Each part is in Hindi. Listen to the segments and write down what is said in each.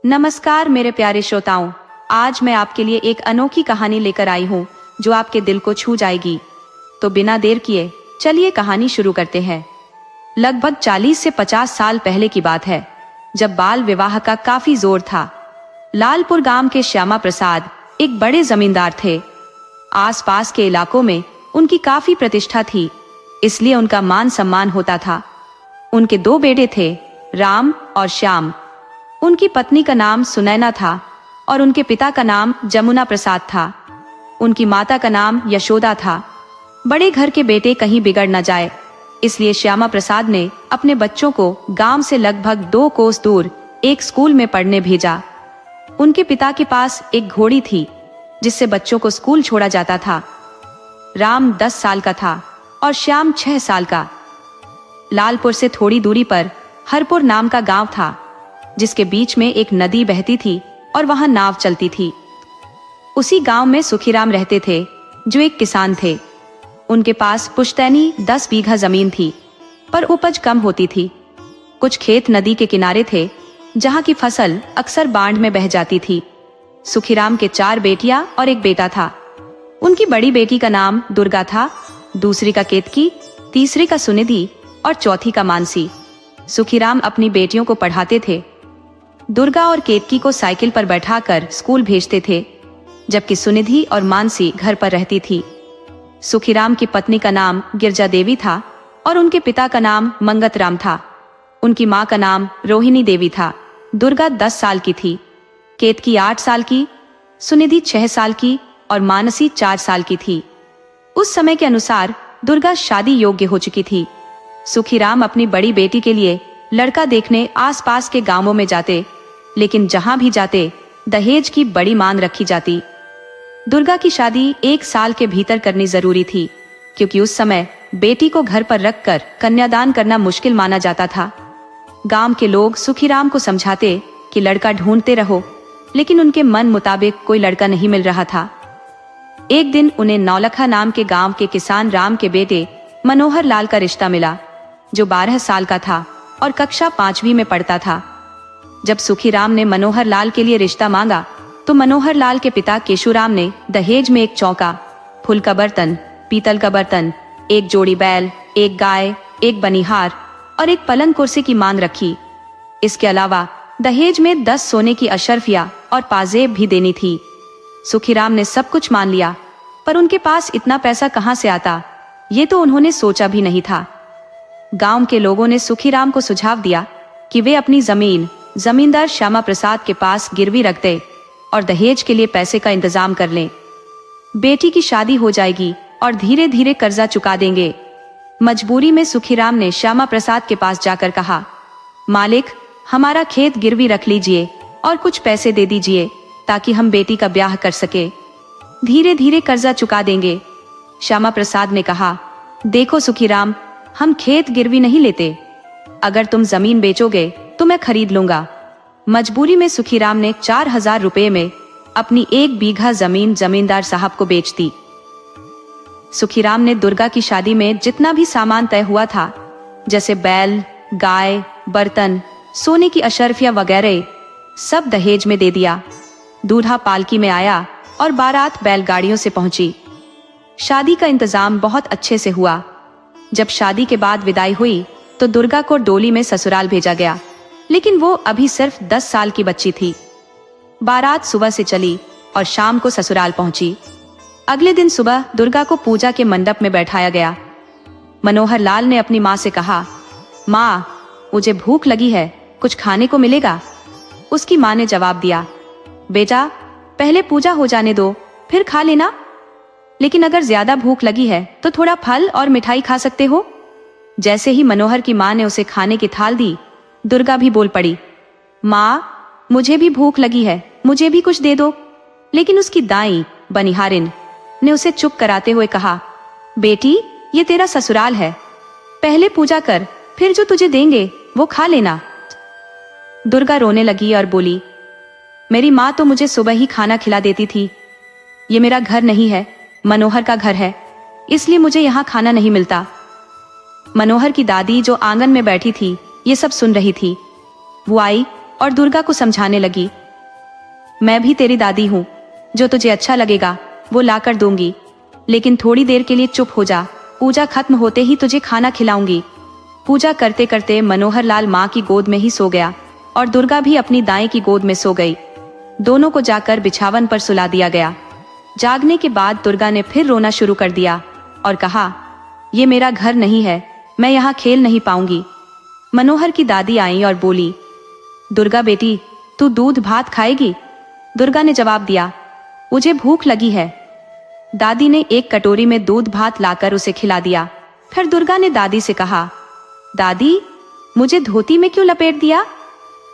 नमस्कार मेरे प्यारे श्रोताओं, आज मैं आपके लिए एक अनोखी कहानी लेकर आई हूँ जो आपके दिल को छू जाएगी। तो बिना देर किए चलिए कहानी शुरू करते हैं। लगभग 40 से 50 साल पहले की बात है, जब बाल विवाह का काफी जोर था। लालपुर गांव के श्यामा प्रसाद एक बड़े जमींदार थे। आसपास के इलाकों में उनकी काफी प्रतिष्ठा थी, इसलिए उनका मान सम्मान होता था। उनके 2 बेटे थे, राम और श्याम। उनकी पत्नी का नाम सुनैना था और उनके पिता का नाम जमुना प्रसाद था। उनकी माता का नाम यशोदा था। बड़े घर के बेटे कहीं बिगड़ न जाए, इसलिए श्यामा प्रसाद ने अपने बच्चों को गांव से लगभग 2 कोस दूर एक स्कूल में पढ़ने भेजा। उनके पिता के पास एक घोड़ी थी जिससे बच्चों को स्कूल छोड़ा जाता था। राम 10 साल का था और श्याम 6 साल का। लालपुर से थोड़ी दूरी पर हरपुर नाम का गांव था, जिसके बीच में एक नदी बहती थी और वहां नाव चलती थी। उसी गांव में सुखीराम रहते थे, जो एक किसान थे। उनके पास पुश्तैनी 10 बीघा जमीन थी, पर उपज कम होती थी। कुछ खेत नदी के किनारे थे, जहां की फसल अक्सर बाढ़ में बह जाती थी। सुखीराम के 4 बेटियां और एक बेटा था। उनकी बड़ी बेटी का नाम दुर्गा था, दूसरी का केतकी, तीसरी का सुनिधि और चौथी का मानसी। सुखीराम अपनी बेटियों को पढ़ाते थे। दुर्गा और केतकी को साइकिल पर बैठाकर स्कूल भेजते थे, जबकि सुनिधि और मानसी घर पर रहती थी। सुखीराम की पत्नी का नाम गिरजा देवी था और उनके पिता का नाम मंगतराम था। उनकी माँ का नाम रोहिणी देवी था। दुर्गा 10 साल की थी, केतकी 8 साल की, सुनिधि 6 साल की और मानसी 4 साल की थी। उस समय के अनुसार दुर्गा शादी योग्य हो चुकी थी। सुखीराम अपनी बड़ी बेटी के लिए लड़का देखने आसपास के गांवों में जाते, लेकिन जहां भी जाते दहेज की बड़ी मांग रखी जाती। दुर्गा की शादी 1 साल के भीतर करनी जरूरी थी, क्योंकि उस समय बेटी को घर पर रखकर कन्यादान करना मुश्किल माना जाता था। गांव के लोग सुखीराम को समझाते कि लड़का ढूंढते रहो, लेकिन उनके मन मुताबिक कोई लड़का नहीं मिल रहा था। एक दिन उन्हें नौलखा नाम के गांव के किसान राम के बेटे मनोहर लाल का रिश्ता मिला, जो 12 साल का था और कक्षा 5वीं में पढ़ता था। जब सुखीराम ने मनोहर लाल के लिए रिश्ता मांगा, तो मनोहर लाल के पिता केशुराम ने दहेज में एक चौका, फूल का बर्तन, पीतल का बर्तन, एक जोड़ी बैल, एक गाय, एक बनिहार और एक पलंग कुर्सी की मांग रखी। इसके अलावा दहेज में 10 सोने की अशर्फिया और पाजेब भी देनी थी। सुखीराम ने सब कुछ मान लिया, पर उनके पास इतना पैसा कहां से आता, ये तो उन्होंने सोचा भी नहीं था। गांव के लोगों ने सुखीराम को सुझाव दिया कि वे अपनी जमीन जमींदार श्यामा प्रसाद के पास गिरवी रख दे और दहेज के लिए पैसे का इंतजाम कर लें। बेटी की शादी हो जाएगी और धीरे धीरे कर्जा चुका देंगे। मजबूरी में सुखीराम ने श्यामा प्रसाद के पास जाकर कहा, मालिक, हमारा खेत गिरवी रख लीजिए और कुछ पैसे दे दीजिए ताकि हम बेटी का ब्याह कर सके। धीरे धीरे कर्जा चुका देंगे। श्यामा प्रसाद ने कहा, देखो सुखीराम, हम खेत गिरवी नहीं लेते। अगर तुम जमीन बेचोगे तो मैं खरीद लूंगा। मजबूरी में सुखीराम ने 4000 रुपए में अपनी 1 बीघा जमीन जमींदार साहब को बेच दी। सुखीराम ने दुर्गा की शादी में जितना भी सामान तय हुआ था, जैसे बैल, गाय, बर्तन, सोने की अशर्फिया वगैरह, सब दहेज में दे दिया। दूल्हा पालकी में आया और बारात बैलगाड़ियों से पहुंची। शादी का इंतजाम बहुत अच्छे से हुआ। जब शादी के बाद विदाई हुई तो दुर्गा को डोली में ससुराल भेजा गया, लेकिन वो अभी सिर्फ 10 साल की बच्ची थी। बारात सुबह से चली और शाम को ससुराल पहुंची। अगले दिन सुबह दुर्गा को पूजा के मंडप में बैठाया गया। मनोहर लाल ने अपनी माँ से कहा, माँ, मुझे भूख लगी है, कुछ खाने को मिलेगा? उसकी माँ ने जवाब दिया, बेटा, पहले पूजा हो जाने दो, फिर खा लेना। लेकिन अगर ज्यादा भूख लगी है तो थोड़ा फल और मिठाई खा सकते हो। जैसे ही मनोहर की माँ ने उसे खाने की थाल दी, दुर्गा भी बोल पड़ी, माँ, मुझे भी भूख लगी है, मुझे भी कुछ दे दो। लेकिन उसकी दाई बनिहारिन ने उसे चुप कराते हुए कहा, बेटी, ये तेरा ससुराल है, पहले पूजा कर, फिर जो तुझे देंगे वो खा लेना। दुर्गा रोने लगी और बोली, मेरी माँ तो मुझे सुबह ही खाना खिला देती थी। ये मेरा घर नहीं है, मनोहर का घर है, इसलिए मुझे यहाँ खाना नहीं मिलता। मनोहर की दादी जो आंगन में बैठी थी, ये सब सुन रही थी। वो आई और दुर्गा को समझाने लगी, मैं भी तेरी दादी हूँ, जो तुझे अच्छा लगेगा वो ला कर दूंगी, लेकिन थोड़ी देर के लिए चुप हो जा, पूजा खत्म होते ही तुझे खाना खिलाऊंगी। पूजा करते करते मनोहर लाल माँ की गोद में ही सो गया और दुर्गा भी अपनी दाएं की गोद में सो गई। दोनों को जाकर बिछावन पर सुला दिया गया। जागने के बाद दुर्गा ने फिर रोना शुरू कर दिया और कहा, ये मेरा घर नहीं है, मैं यहाँ खेल नहीं पाऊंगी। मनोहर की दादी आई और बोली, दुर्गा बेटी, तू दूध भात खाएगी? दुर्गा ने जवाब दिया, मुझे भूख लगी है। दादी ने एक कटोरी में दूध भात लाकर उसे खिला दिया। फिर दुर्गा ने दादी से कहा, दादी, मुझे धोती में क्यों लपेट दिया?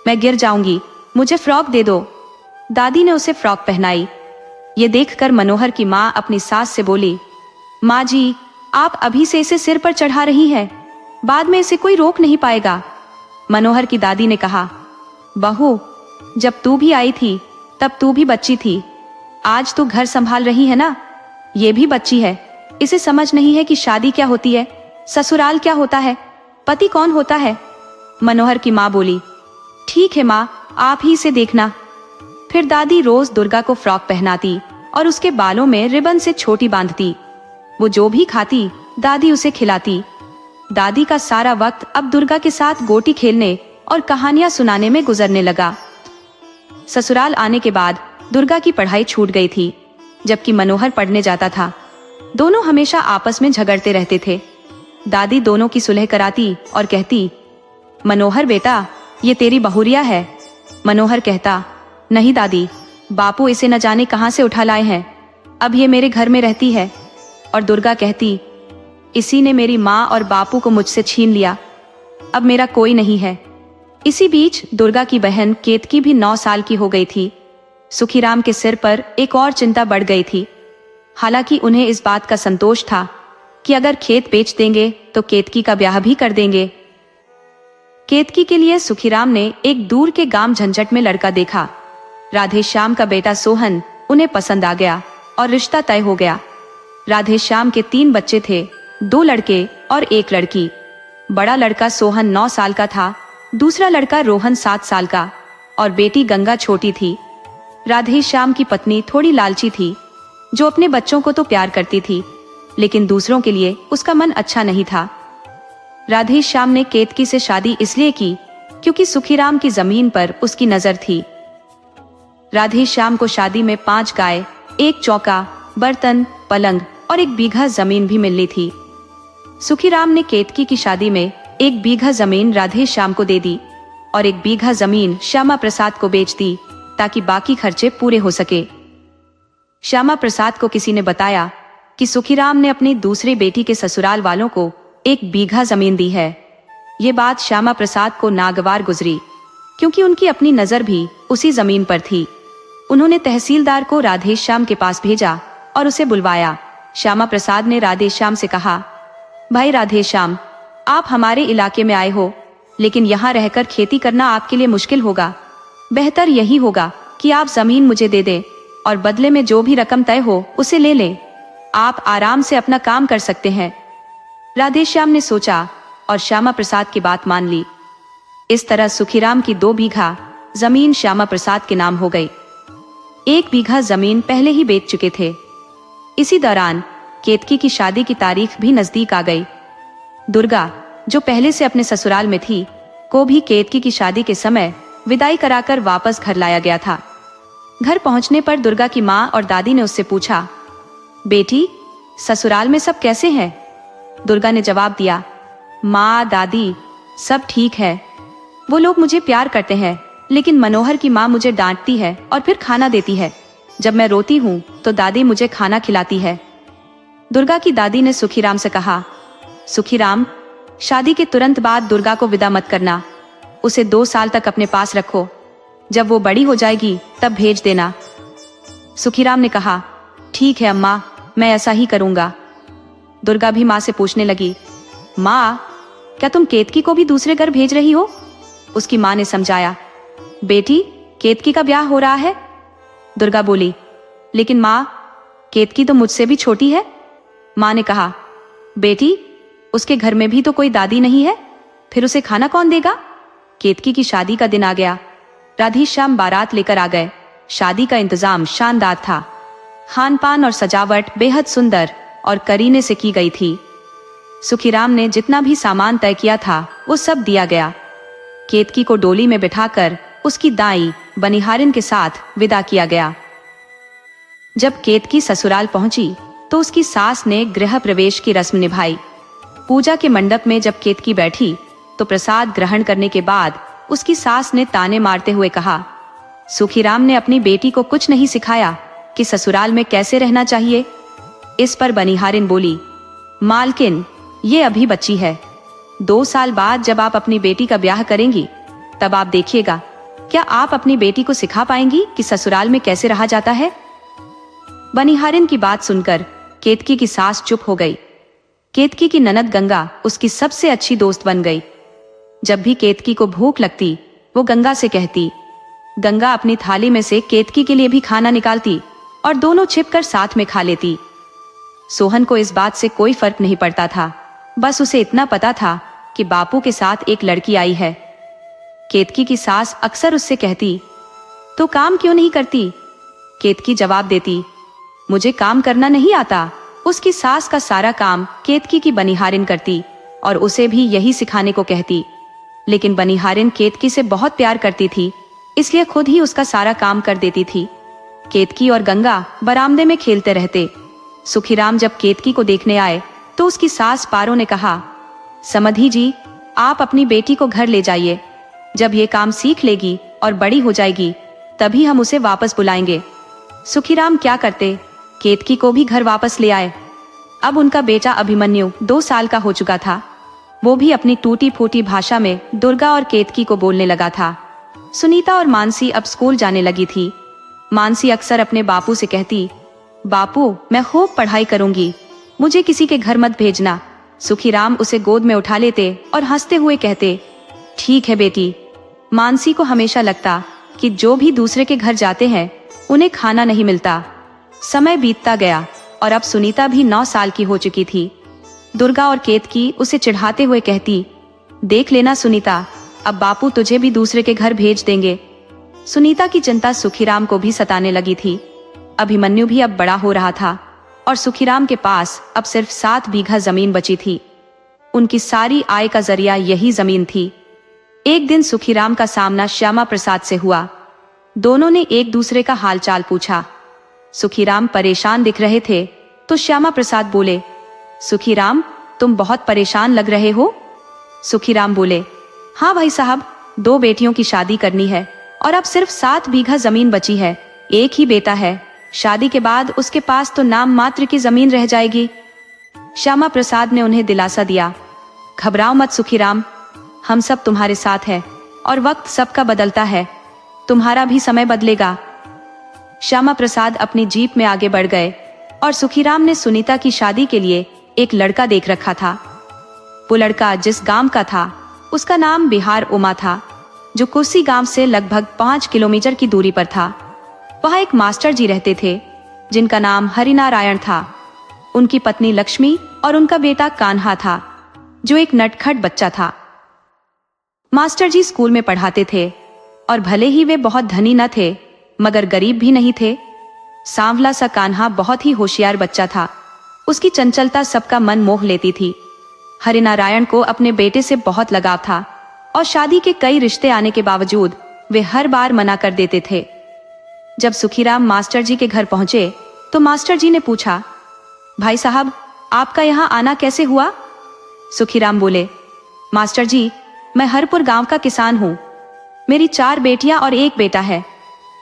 मैं गिर जाऊंगी, मुझे फ्रॉक दे दो। दादी ने उसे फ्रॉक पहनाई। ये देखकर मनोहर की माँ अपनी सास से बोली, माँ जी, आप अभी से इसे सिर पर चढ़ा रही हैं, बाद में इसे कोई रोक नहीं पाएगा। मनोहर की दादी ने कहा, बहू, जब तू भी आई थी तब तू भी बच्ची थी, आज तू घर संभाल रही है ना, ये भी बच्ची है, इसे समझ नहीं है कि शादी क्या होती है, ससुराल क्या होता है, पति कौन होता है। मनोहर की माँ बोली, ठीक है माँ, आप ही इसे देखना। फिर दादी रोज दुर्गा को फ्रॉक पहनाती और उसके बालों में रिबन से छोटी बांधती। वो जो भी खाती दादी उसे खिलाती। दादी का सारा वक्त अब दुर्गा के साथ गोटी खेलने और कहानियां सुनाने में गुजरने लगा। ससुराल आने के बाद दुर्गा की पढ़ाई छूट गई थी, जबकि मनोहर पढ़ने जाता था। दोनों हमेशा आपस में झगड़ते रहते थे। दादी दोनों की सुलह कराती और कहती, मनोहर बेटा, ये तेरी बहुरिया है। मनोहर कहता, नहीं दादी, बापू इसे न जाने कहां से उठा लाए हैं, अब ये मेरे घर में रहती है। और दुर्गा कहती, इसी ने मेरी माँ और बापू को मुझसे छीन लिया, अब मेरा कोई नहीं है। इसी बीच दुर्गा की बहन केतकी भी 9 साल की हो गई थी। सुखीराम के सिर पर एक और चिंता बढ़ गई थी। हालांकि उन्हें इस बात का संतोष था कि अगर खेत बेच देंगे तो केतकी का ब्याह भी कर देंगे। केतकी के लिए सुखीराम ने एक दूर के गांव झंझट में लड़का देखा। राधेश्याम का बेटा सोहन उन्हें पसंद आ गया और रिश्ता तय हो गया। राधेश्याम के 3 बच्चे थे, 2 लड़के और 1 लड़की। बड़ा लड़का सोहन 9 साल का था, दूसरा लड़का रोहन 7 साल का और बेटी गंगा छोटी थी। राधेश्याम की पत्नी थोड़ी लालची थी, जो अपने बच्चों को तो प्यार करती थी, लेकिन दूसरों के लिए उसका मन अच्छा नहीं था। राधेश्याम ने केतकी से शादी इसलिए की क्योंकि सुखीराम की जमीन पर उसकी नजर थी। राधेश्याम को शादी में 5 गाय, 1 चौका, बर्तन, पलंग और 1 बीघा जमीन भी मिलनी थी। सुखीराम ने केतकी की शादी में 1 बीघा जमीन राधेश्याम को दे दी और 1 बीघा जमीन श्यामा प्रसाद को बेच दी ताकि बाकी खर्चे पूरे हो सके। श्यामा प्रसाद को किसी ने बताया कि सुखीराम ने अपनी दूसरी बेटी के ससुराल वालों को 1 बीघा जमीन दी है। ये बात श्यामा प्रसाद को नागवार गुजरी, क्योंकि उनकी अपनी नजर भी उसी जमीन पर थी। उन्होंने तहसीलदार को राधेश्याम के पास भेजा और उसे बुलवाया। श्यामा प्रसाद ने राधेश्याम से कहा, भाई राधेश्याम, आप हमारे इलाके में आए हो, लेकिन यहाँ रहकर खेती करना आपके लिए मुश्किल होगा। बेहतर यही होगा कि आप जमीन मुझे दे दें और बदले में जो भी रकम तय हो उसे ले लें। आप आराम से अपना काम कर सकते हैं। राधेश्याम ने सोचा और श्यामा प्रसाद की बात मान ली। इस तरह सुखीराम की 2 बीघा जमीन श्यामा प्रसाद के नाम हो गई। 1 बीघा जमीन पहले ही बेच चुके थे। इसी दौरान केतकी की शादी की तारीख भी नजदीक आ गई। दुर्गा, जो पहले से अपने ससुराल में थी, को भी केतकी की शादी के समय विदाई कराकर वापस घर लाया गया था। घर पहुंचने पर दुर्गा की माँ और दादी ने उससे पूछा, बेटी, ससुराल में सब कैसे हैं? दुर्गा ने जवाब दिया, माँ दादी, सब ठीक है। वो लोग मुझे प्यार करते हैं, लेकिन मनोहर की माँ मुझे डांटती है और फिर खाना देती है। जब मैं रोती हूँ तो दादी मुझे खाना खिलाती है। दुर्गा की दादी ने सुखीराम से कहा, सुखीराम, शादी के तुरंत बाद दुर्गा को विदा मत करना, उसे 2 साल तक अपने पास रखो। जब वो बड़ी हो जाएगी तब भेज देना। सुखीराम ने कहा, ठीक है अम्मा, मैं ऐसा ही करूंगा। दुर्गा भी माँ से पूछने लगी, माँ, क्या तुम केतकी को भी दूसरे घर भेज रही हो? उसकी माँ ने समझाया, बेटी, केतकी का ब्याह हो रहा है। दुर्गा बोली, लेकिन माँ, केतकी तो मुझसे भी छोटी है। माँ ने कहा, बेटी, उसके घर में भी तो कोई दादी नहीं है, फिर उसे खाना कौन देगा? केतकी की शादी का दिन आ गया। राधेश्याम बारात लेकर आ गए। शादी का इंतजाम शानदार था। खान पान और सजावट बेहद सुंदर और करीने से की गई थी। सुखीराम ने जितना भी सामान तय किया था वो सब दिया गया। केतकी को डोली में बिठाकर उसकी दाई बनिहारिन के साथ विदा किया गया। जब केतकी ससुराल पहुंची तो उसकी सास ने गृह प्रवेश की रस्म निभाई। पूजा के मंडप में जब केतकी बैठी तो प्रसाद ग्रहण करने के बाद उसकी सास ने ताने मारते हुए कहा, सुखीराम ने अपनी बेटी को कुछ नहीं सिखाया कि ससुराल में कैसे रहना चाहिए। इस पर बनिहारिन बोली, मालकिन, ये अभी बच्ची है। 2 साल बाद जब आप अपनी बेटी का ब्याह करेंगी तब आप देखिएगा, क्या आप अपनी बेटी को सिखा पाएंगी कि ससुराल में कैसे रहा जाता है। बनिहारिन की बात सुनकर केतकी की सास चुप हो गई। केतकी की ननद गंगा उसकी सबसे अच्छी दोस्त बन गई। जब भी केतकी को भूख लगती वो गंगा से कहती। गंगा अपनी थाली में से केतकी के लिए भी खाना निकालती और दोनों छिपकर साथ में खा लेती। सोहन को इस बात से कोई फर्क नहीं पड़ता था, बस उसे इतना पता था कि बापू के साथ एक लड़की आई है। केतकी की सास अक्सर उससे कहती, तो काम क्यों नहीं करती। केतकी जवाब देती, मुझे काम करना नहीं आता। उसकी सास का सारा काम केतकी की बनिहारिन करती और उसे भी यही सिखाने को कहती। लेकिन बनिहारिन केतकी से बहुत प्यार करती थी, इसलिए खुद ही उसका सारा काम कर देती थी। केतकी और गंगा बरामदे में खेलते रहते। सुखीराम जब केतकी को देखने आए तो उसकी सास पारो ने कहा, समधी जी, आप अपनी बेटी को घर ले जाइए। जब ये काम सीख लेगी और बड़ी हो जाएगी तभी हम उसे वापस बुलाएंगे। सुखीराम क्या करते, केतकी को भी घर वापस ले आए। अब उनका बेटा अभिमन्यु 2 साल का हो चुका था। वो भी अपनी टूटी फूटी भाषा में दुर्गा और केतकी को बोलने लगा था। सुनीता और मानसी अब स्कूल जाने लगी थी। मानसी अक्सर अपने बापू से कहती, बापू, मैं खूब पढ़ाई करूंगी, मुझे किसी के घर मत भेजना। सुखीराम उसे गोद में उठा लेते और हंसते हुए कहते, ठीक है बेटी। मानसी को हमेशा लगता कि जो भी दूसरे के घर जाते हैं उन्हें खाना नहीं मिलता। समय बीतता गया और अब सुनीता भी 9 साल की हो चुकी थी। दुर्गा और केतकी उसे चिढ़ाते हुए कहती, देख लेना सुनीता, अब बापू तुझे भी दूसरे के घर भेज देंगे। सुनीता की चिंता सुखीराम को भी सताने लगी थी। अभिमन्यु भी अब बड़ा हो रहा था और सुखीराम के पास अब सिर्फ 7 बीघा जमीन बची थी। उनकी सारी आय का जरिया यही जमीन थी। एक दिन सुखीराम का सामना श्यामा प्रसाद से हुआ। दोनों ने एक दूसरे का हालचाल पूछा। सुखीराम परेशान दिख रहे थे तो श्यामा प्रसाद बोले, सुखीराम, तुम बहुत परेशान लग रहे हो। सुखीराम बोले, हाँ भाई साहब, 2 बेटियों की शादी करनी है और अब सिर्फ 7 बीघा जमीन बची है। एक ही बेटा है, शादी के बाद उसके पास तो नाम मात्र की जमीन रह जाएगी। श्यामा प्रसाद ने उन्हें दिलासा दिया, घबराओ मत सुखीराम, हम सब तुम्हारे साथ हैं और वक्त सबका बदलता है, तुम्हारा भी समय बदलेगा। श्यामा प्रसाद अपनी जीप में आगे बढ़ गए और सुखीराम ने सुनीता की शादी के लिए एक लड़का देख रखा था। वो लड़का जिस गांव का था उसका नाम बिहार उमा था, जो कुर्सी गांव से लगभग 5 किलोमीटर की दूरी पर था। वहां एक मास्टर जी रहते थे जिनका नाम हरिनारायण था। उनकी पत्नी लक्ष्मी और उनका बेटा कान्हा था, जो एक नटखट बच्चा था। मास्टर जी स्कूल में पढ़ाते थे और भले ही वे बहुत धनी न थे मगर गरीब भी नहीं थे। सांवला सा कान्हा बहुत ही होशियार बच्चा था। उसकी चंचलता सबका मन मोह लेती थी। हरिनारायण को अपने बेटे से बहुत लगाव था और शादी के कई रिश्ते आने के बावजूद वे हर बार मना कर देते थे। जब सुखीराम मास्टर जी के घर पहुंचे तो मास्टर जी ने पूछा, भाई साहब, आपका यहाँ आना कैसे हुआ। सुखीराम बोले, मास्टर जी, मैं हरपुर गांव का किसान हूँ। मेरी 4 बेटियां और 1 बेटा है।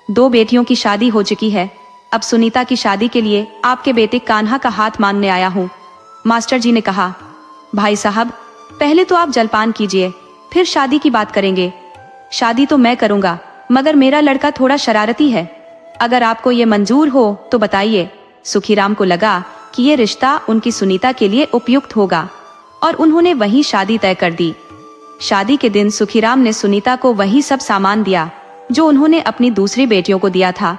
2 बेटियों की शादी हो चुकी है। अब सुनीता की शादी के लिए आपके बेटे कान्हा का हाथ मांगने आया हूँ। मास्टर जी ने कहा, भाई साहब, पहले तो आप जलपान कीजिए, फिर शादी की बात करेंगे। शादी तो मैं करूंगा मगर मेरा लड़का थोड़ा शरारती है। अगर आपको ये मंजूर हो तो बताइए। सुखीराम को लगा कि ये रिश्ता उनकी सुनीता के लिए उपयुक्त होगा और उन्होंने वहीं शादी तय कर दी। शादी के दिन सुखीराम ने सुनीता को वही सब सामान दिया जो उन्होंने अपनी दूसरी बेटियों को दिया था,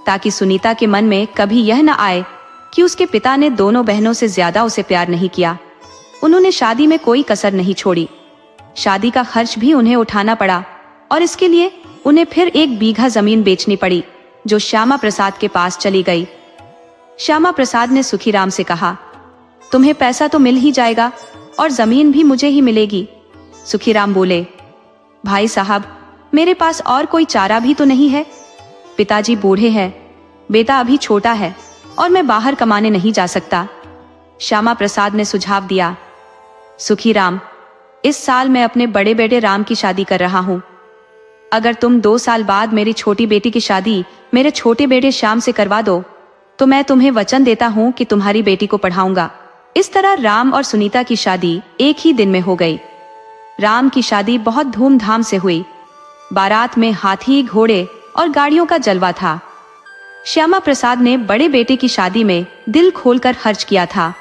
ताकि सुनीता के मन में कभी यह न आए कि उसके पिता ने दोनों बहनों से ज्यादा उसे प्यार नहीं किया। उन्होंने शादी में कोई कसर नहीं छोड़ी। शादी का खर्च भी उन्हें उठाना पड़ा और इसके लिए उन्हें फिर 1 बीघा जमीन बेचनी पड़ी, जो श्यामा प्रसाद के पास चली गई। श्यामा प्रसाद ने सुखीराम से कहा, तुम्हें पैसा तो मिल ही जाएगा और जमीन भी मुझे ही मिलेगी। सुखीराम बोले, भाई साहब, मेरे पास और कोई चारा भी तो नहीं है। पिताजी बूढ़े हैं, बेटा अभी छोटा है और मैं बाहर कमाने नहीं जा सकता। श्यामा प्रसाद ने सुझाव दिया, सुखीराम, इस साल मैं अपने बड़े बेटे राम की शादी कर रहा हूं। अगर तुम 2 साल बाद मेरी छोटी बेटी की शादी मेरे छोटे बेटे श्याम से करवा दो, तो मैं तुम्हें वचन देता हूं कि तुम्हारी बेटी को पढ़ाऊंगा। इस तरह राम और सुनीता की शादी एक ही दिन में हो गई। राम की शादी बहुत धूमधाम से हुई। बारात में हाथी, घोड़े और गाड़ियों का जलवा था। श्यामा प्रसाद ने बड़े बेटे की शादी में दिल खोलकर खर्च किया था।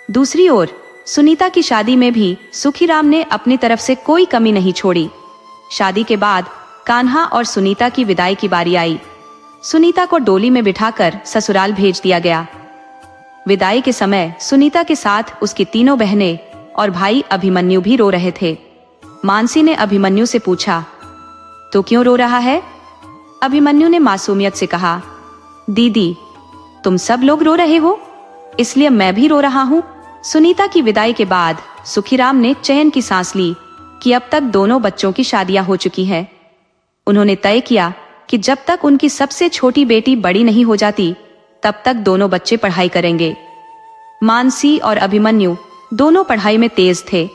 दूसरी ओर सुनीता की शादी में भी सुखीराम ने अपनी तरफ से कोई कमी नहीं छोड़ी। शादी के बाद कान्हा और सुनीता की विदाई की बारी आई। सुनीता को डोली में बिठाकर ससुराल भेज दिया गया। विदाई के समय सुनीता के साथ उसकी 3 बहनें और भाई अभिमन्यु भी रो रहे थे। मानसी ने अभिमन्यु से पूछा, तो क्यों रो रहा है? अभिमन्यु ने मासूमियत से कहा, दीदी, तुम सब लोग रो रहे हो, इसलिए मैं भी रो रहा हूं। सुनीता की विदाई के बाद सुखीराम ने चैन की सांस ली कि अब तक दोनों बच्चों की शादियां हो चुकी हैं। उन्होंने तय किया कि जब तक उनकी सबसे छोटी बेटी बड़ी नहीं हो जाती, तब तक दोनों बच्चे पढ़ाई करेंगे। मानसी और अभिमन्यु दोनों पढ़ाई में तेज थे।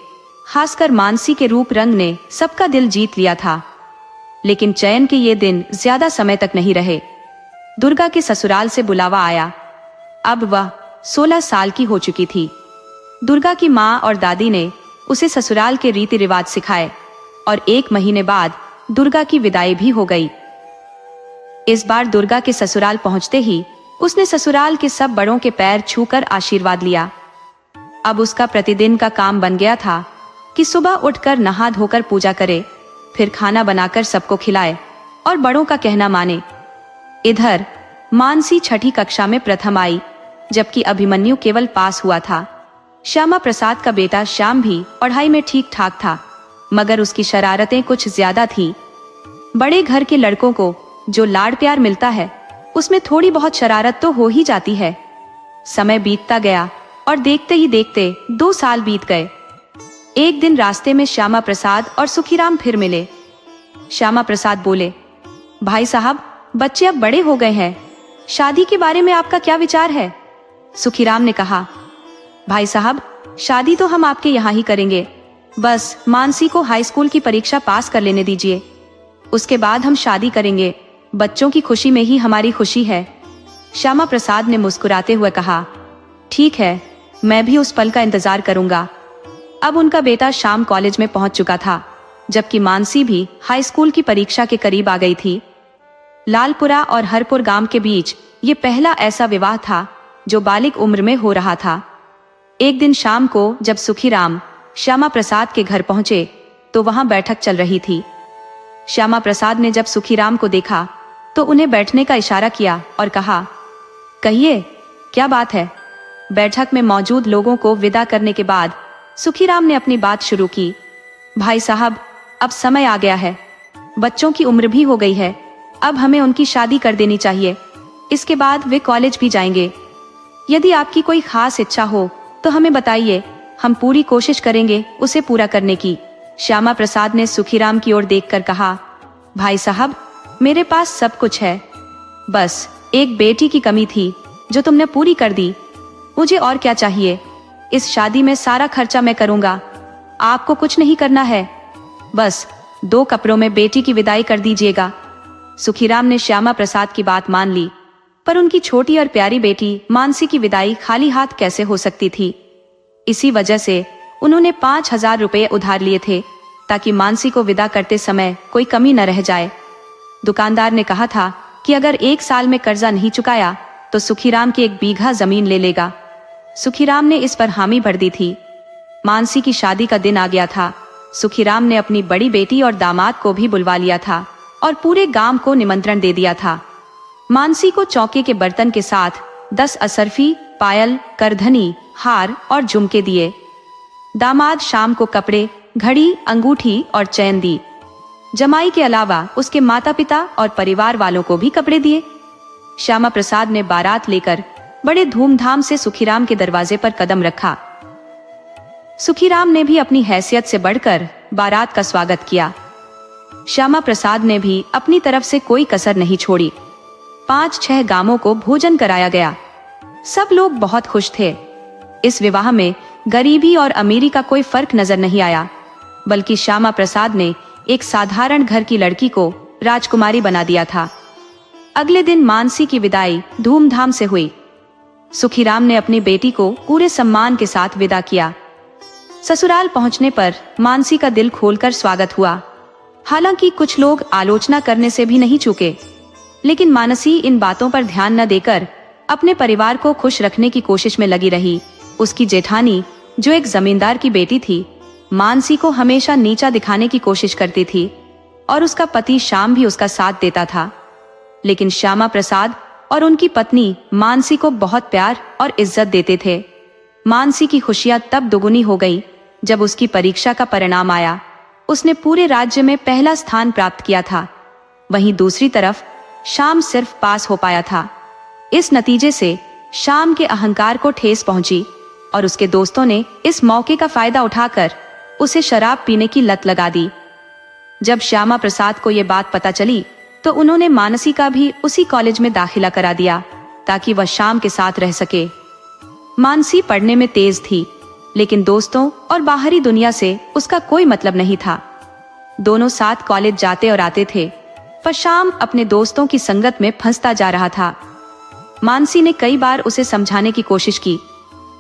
खासकर मानसी के रूप रंग ने सबका दिल जीत लिया था। लेकिन चयन के ये दिन ज्यादा समय तक नहीं रहे। दुर्गा के ससुराल से बुलावा आया। अब वह 16 साल की हो चुकी थी। दुर्गा की माँ और दादी ने उसे ससुराल के रीति रिवाज सिखाए और 1 महीने बाद दुर्गा की विदाई भी हो गई। इस बार दुर्गा के ससुराल पहुंचते ही उसने ससुराल के सब बड़ों के पैर छूकर आशीर्वाद लिया। अब उसका प्रतिदिन का काम बन गया था कि सुबह उठकर नहा धोकर पूजा करे, फिर खाना बनाकर सबको खिलाए और बड़ों का कहना माने। इधर मानसी 6ठी कक्षा में प्रथम आई, जबकि अभिमन्यु केवल पास हुआ था। श्यामा प्रसाद का बेटा श्याम भी पढ़ाई में ठीक ठाक था, मगर उसकी शरारतें कुछ ज्यादा थीं। बड़े घर के लड़कों को जो लाड़ प्यार मिलता है, उसमें थोड़ी बहुत शरारत तो हो ही जाती है। समय बीतता गया और देखते ही देखते 2 साल बीत गए। एक दिन रास्ते में श्यामा प्रसाद और सुखीराम फिर मिले। श्यामा प्रसाद बोले, भाई साहब, बच्चे अब बड़े हो गए हैं, शादी के बारे में आपका क्या विचार है? सुखीराम ने कहा, भाई साहब, शादी तो हम आपके यहाँ ही करेंगे, बस मानसी को हाई स्कूल की परीक्षा पास कर लेने दीजिए, उसके बाद हम शादी करेंगे। बच्चों की खुशी में ही हमारी खुशी है। श्यामा प्रसाद ने मुस्कुराते हुए कहा, ठीक है, मैं भी उस पल का इंतजार करूंगा। अब उनका बेटा श्याम कॉलेज में पहुंच चुका था, जबकि मानसी भी हाई स्कूल की परीक्षा के करीब आ गई थी। लालपुरा और हरपुर गांव के बीच ये पहला ऐसा विवाह था जो बालिक उम्र में हो रहा था। एक दिन शाम को जब सुखीराम श्यामा प्रसाद के घर पहुंचे तो वहां बैठक चल रही थी। श्यामा प्रसाद ने जब सुखीराम को देखा तो उन्हें बैठने का इशारा किया और कहा, कहिए, क्या बात है? बैठक में मौजूद लोगों को विदा करने के बाद सुखीराम ने अपनी बात शुरू की, भाई साहब, अब समय आ गया है, बच्चों की उम्र भी हो गई है, अब हमें उनकी शादी कर देनी चाहिए। इसके बाद वे कॉलेज भी जाएंगे। यदि आपकी कोई खास इच्छा हो तो हमें बताइए, हम पूरी कोशिश करेंगे उसे पूरा करने की। श्यामा प्रसाद ने सुखीराम की ओर देखकर कहा, भाई साहब, मेरे पास सब कुछ है, बस एक बेटी की कमी थी जो तुमने पूरी कर दी। मुझे और क्या चाहिए? इस शादी में सारा खर्चा मैं करूंगा, आपको कुछ नहीं करना है, बस 2 कपड़ों में बेटी की विदाई कर दीजिएगा। सुखीराम ने श्यामा प्रसाद की बात मान ली, पर उनकी छोटी और प्यारी बेटी मानसी की विदाई खाली हाथ कैसे हो सकती थी। इसी वजह से उन्होंने 5,000 रुपये उधार लिए थे ताकि मानसी को विदा करते समय कोई कमी न रह जाए। दुकानदार ने कहा था कि अगर 1 साल में कर्जा नहीं चुकाया तो सुखीराम की 1 बीघा जमीन ले लेगा। सुखीराम ने इस पर हामी भर दी थी। मानसी की शादी का दिन आ गया था। सुखीराम ने अपनी बड़ी बेटी और दामाद को भी बुलवा लिया था और पूरे गांव को निमंत्रण दे दिया था। मानसी को चौके के बर्तन के साथ 10 असरफी, पायल, करधनी, हार और झुमके दिए। दामाद शाम को कपड़े, घड़ी, अंगूठी और चैन दी। जमाई के अलावा उसके माता पिता और परिवार वालों को भी कपड़े दिए। श्यामा प्रसाद ने बारात लेकर बड़े धूमधाम से सुखीराम के दरवाजे पर कदम रखा। सुखीराम ने भी अपनी हैसियत से बढ़कर बारात का स्वागत किया। श्यामा प्रसाद ने भी अपनी तरफ से कोई कसर नहीं छोड़ी। 5-6 गांवों को भोजन कराया गया। सब लोग बहुत खुश थे। इस विवाह में गरीबी और अमीरी का कोई फर्क नजर नहीं आया, बल्कि श्यामा प्रसाद ने एक साधारण घर की लड़की को राजकुमारी बना दिया था। अगले दिन मानसी की विदाई धूमधाम से हुई। सुखीराम ने अपनी बेटी को पूरे सम्मान के साथ विदा किया। ससुराल पहुंचने पर मानसी का दिल खोलकर स्वागत हुआ। हालांकि कुछ लोग आलोचना करने से भी नहीं चूके, लेकिन मानसी इन बातों पर ध्यान न देकर अपने परिवार को खुश रखने की कोशिश में लगी रही। उसकी जेठानी, जो एक जमींदार की बेटी थी, मानसी को हमेशा नीचा दिखाने की कोशिश करती थी और उसका पति श्याम भी उसका साथ देता था। लेकिन श्यामा प्रसाद और उनकी पत्नी मानसी को बहुत प्यार और इज्जत देते थे। मानसी की खुशियां तब दोगुनी हो गई जब उसकी परीक्षा का परिणाम आया। उसने पूरे राज्य में पहला स्थान प्राप्त किया था। वहीं दूसरी तरफ श्याम सिर्फ पास हो पाया था। इस नतीजे से श्याम के अहंकार को ठेस पहुंची और उसके दोस्तों ने इस मौके का फायदा उठाकर उसे शराब पीने की लत लगा दी। जब श्यामा प्रसाद को यह बात पता चली तो उन्होंने मानसी का भी उसी कॉलेज में दाखिला करा दिया ताकि वह श्याम के साथ रह सके। मानसी पढ़ने में तेज थी, लेकिन दोस्तों और बाहरी दुनिया से उसका कोई मतलब नहीं था। दोनों साथ कॉलेज जाते और आते थे, पर श्याम अपने दोस्तों की संगत में फंसता जा रहा था। मानसी ने कई बार उसे समझाने की कोशिश की,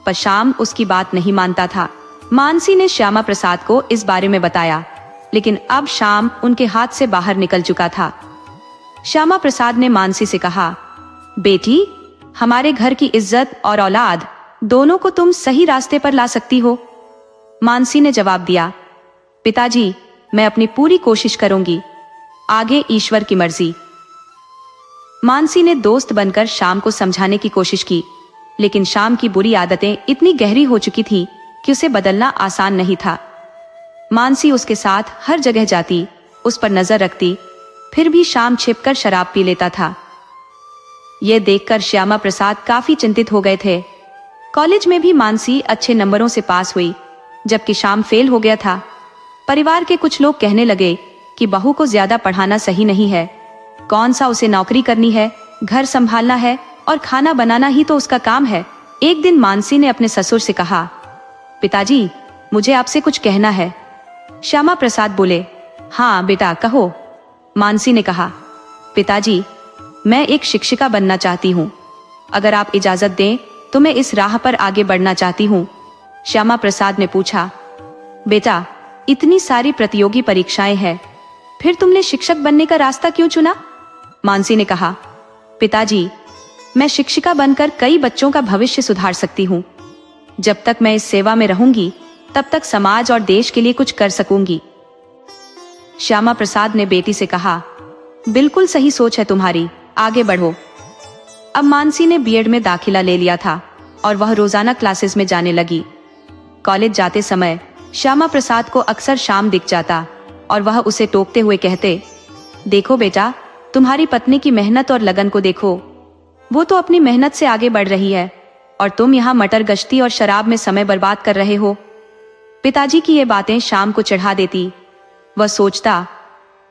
पर श्याम उसकी बात नहीं मानता था। मानसी ने श्यामा प्रसाद को इस बारे में बताया, लेकिन अब श्याम उनके हाथ से बाहर निकल चुका था। श्यामा प्रसाद ने मानसी से कहा, बेटी, हमारे घर की इज्जत और औलाद दोनों को तुम सही रास्ते पर ला सकती हो। मानसी ने जवाब दिया, पिताजी, मैं अपनी पूरी कोशिश करूंगी, आगे ईश्वर की मर्जी। मानसी ने दोस्त बनकर श्याम को समझाने की कोशिश की, लेकिन श्याम की बुरी आदतें इतनी गहरी हो चुकी थी कि उसे बदलना आसान नहीं था। मानसी उसके साथ हर जगह जाती, उस पर नजर रखती, फिर भी श्याम छिपकर शराब पी लेता था। यह देखकर श्यामा प्रसाद काफी चिंतित हो गए थे। कॉलेज में भी मानसी अच्छे नंबरों से पास हुई, जबकि श्याम फेल हो गया था। परिवार के कुछ लोग कहने लगे कि बहू को ज्यादा पढ़ाना सही नहीं है, कौन सा उसे नौकरी करनी है, घर संभालना है और खाना बनाना ही तो उसका काम है। एक दिन मानसी ने अपने ससुर से कहा, पिताजी, मुझे आपसे कुछ कहना है। श्यामा प्रसाद बोले, हाँ बेटा, कहो। मानसी ने कहा, पिताजी, मैं एक शिक्षिका बनना चाहती हूँ। अगर आप इजाजत दें तो मैं इस राह पर आगे बढ़ना चाहती हूँ। श्यामा प्रसाद ने पूछा, बेटा, इतनी सारी प्रतियोगी परीक्षाएं हैं, फिर तुमने शिक्षक बनने का रास्ता क्यों चुना? मानसी ने कहा, पिताजी, मैं शिक्षिका बनकर कई बच्चों का भविष्य सुधार सकती हूँ। जब तक मैं इस सेवा में रहूंगी तब तक समाज और देश के लिए कुछ कर सकूंगी। श्यामा प्रसाद ने बेटी से कहा, बिल्कुल सही सोच है तुम्हारी, आगे बढ़ो। अब मानसी ने बीएड में दाखिला ले लिया था और वह रोजाना क्लासेस में जाने लगी। कॉलेज जाते समय श्यामा प्रसाद को अक्सर श्याम दिख जाता और वह उसे टोकते हुए कहते, देखो बेटा, तुम्हारी पत्नी की मेहनत और लगन को देखो, वो तो अपनी मेहनत से आगे बढ़ रही है और तुम यहाँ मटर गश्ती और शराब में समय बर्बाद कर रहे हो। पिताजी की ये बातें श्याम को चिढ़ा देती। वह सोचता,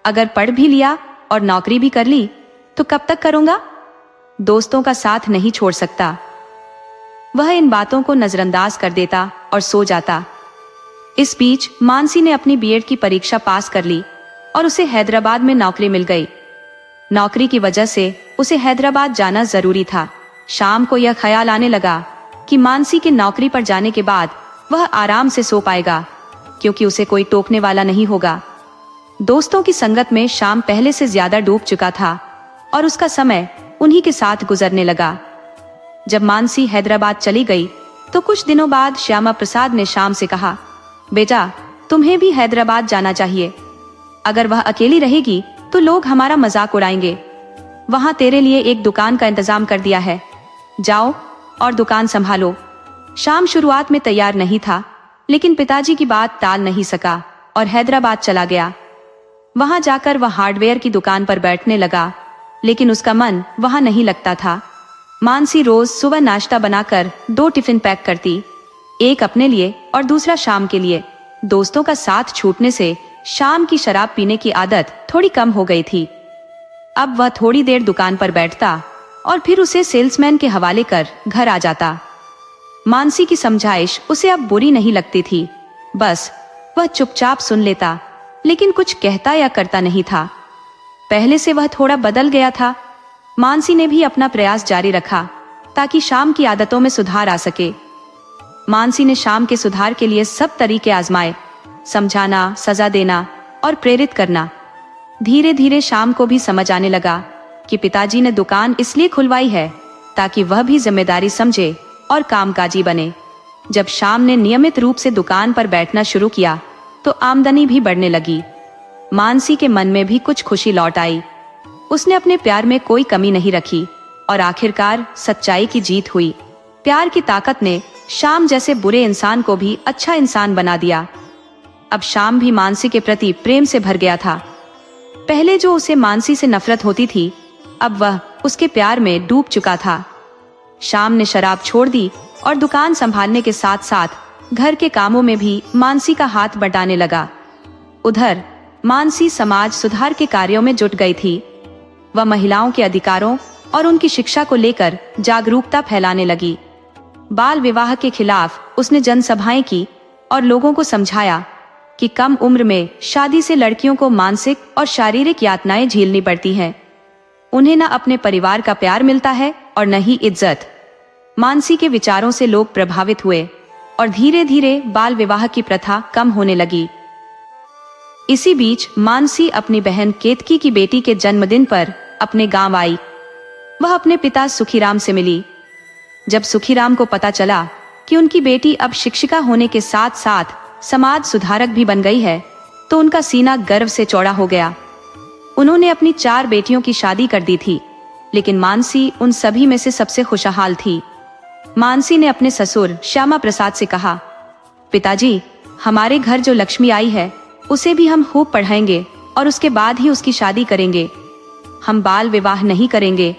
अगर पढ़ भी लिया और नौकरी भी कर ली तो कब तक करूंगा, दोस्तों का साथ नहीं छोड़ सकता। वह इन बातों को नजरअंदाज कर देता और सो जाता। इस बीच मानसी ने अपनी बीएड की परीक्षा पास कर ली और उसे हैदराबाद में नौकरी मिल गई। नौकरी की वजह से उसे हैदराबाद जाना जरूरी था। शाम को यह ख्याल आने लगा कि मानसी के नौकरी पर जाने के बाद वह आराम से सो पाएगा, क्योंकि उसे कोई टोकने वाला नहीं होगा। दोस्तों की संगत में शाम पहले से ज्यादा डूब चुका था और उसका समय उन्हीं के साथ गुजरने लगा। जब मानसी हैदराबाद चली गई तो कुछ दिनों बाद श्यामा प्रसाद ने शाम से कहा, बेटा, तुम्हें भी हैदराबाद जाना चाहिए। अगर वह अकेली रहेगी तो लोग हमारा मजाक उड़ाएंगे। वहां तेरे लिए एक दुकान का इंतजाम कर दिया है, जाओ और दुकान संभालो। शाम शुरुआत में तैयार नहीं था, लेकिन पिताजी की बात टाल नहीं सका और हैदराबाद चला गया। वहां जाकर वह हार्डवेयर की दुकान पर बैठने लगा, लेकिन उसका मन वहां नहीं लगता था। मानसी रोज सुबह नाश्ता बनाकर 2 टिफिन पैक करती, एक अपने लिए और दूसरा शाम के लिए। दोस्तों का साथ छूटने से शाम की शराब पीने की आदत थोड़ी कम हो गई थी। अब वह थोड़ी देर दुकान पर बैठता और फिर उसे सेल्समैन के हवाले कर घर आ जाता। मानसी की समझाइश उसे अब बुरी नहीं लगती थी, बस वह चुपचाप सुन लेता, लेकिन कुछ कहता या करता नहीं था। पहले से वह थोड़ा बदल गया था। मानसी ने भी अपना प्रयास जारी रखा ताकि शाम की आदतों में सुधार आ सके। मानसी ने शाम के सुधार के लिए सब तरीके आजमाए, समझाना, सजा देना और प्रेरित करना। धीरे धीरे शाम को भी समझ आने लगा कि पिताजी ने दुकान इसलिए खुलवाई है ताकि वह भी जिम्मेदारी समझे और कामकाजी बने। जब शाम ने नियमित रूप से दुकान पर बैठना शुरू किया तो आमदनी भी बढ़ने लगी। मानसी के मन में भी कुछ खुशी लौट आई। उसने अपने प्यार में कोई कमी नहीं रखी और आखिरकार सच्चाई की जीत हुई। प्यार की ताकत ने शाम जैसे बुरे इंसान को भी अच्छा इंसान बना दिया। अब शाम भी मानसी के प्रति प्रेम से भर गया था। पहले जो उसे मानसी से नफरत होती थी, अब वह उसके प्यार में डूब चुका था। शाम ने शराब छोड़ दी और दुकान संभालने के साथ साथ घर के कामों में भी मानसी का हाथ बटाने लगा। उधर मानसी समाज सुधार के कार्यों में जुट गई थी। वह महिलाओं के अधिकारों और उनकी शिक्षा को लेकर जागरूकता फैलाने लगी। बाल विवाह के खिलाफ उसने जनसभाएं की और लोगों को समझाया कि कम उम्र में शादी से लड़कियों को मानसिक और शारीरिक यातनाएं झेलनी पड़ती हैं। उन्हें न अपने परिवार का प्यार मिलता है और न ही इज्जत। मानसी के विचारों से लोग प्रभावित हुए और धीरे धीरे बाल विवाह की प्रथा कम होने लगी। इसी बीच मानसी अपनी बहन केतकी की बेटी के जन्मदिन पर अपने गांव आई। वह अपने पिता सुखीराम से मिली। जब सुखीराम को पता चला कि उनकी बेटी अब शिक्षिका होने के साथ साथ समाज सुधारक भी बन गई है, तो उनका सीना गर्व से चौड़ा हो गया। उन्होंने अपनी 4 बेटियों की शादी कर दी थी, लेकिन मानसी उन सभी में से सबसे खुशहाल थी। मानसी ने अपने ससुर श्यामा प्रसाद से कहा, पिताजी, हमारे घर जो लक्ष्मी आई है उसे भी हम खूब पढ़ाएंगे और उसके बाद ही उसकी शादी करेंगे। हम बाल विवाह नहीं करेंगे।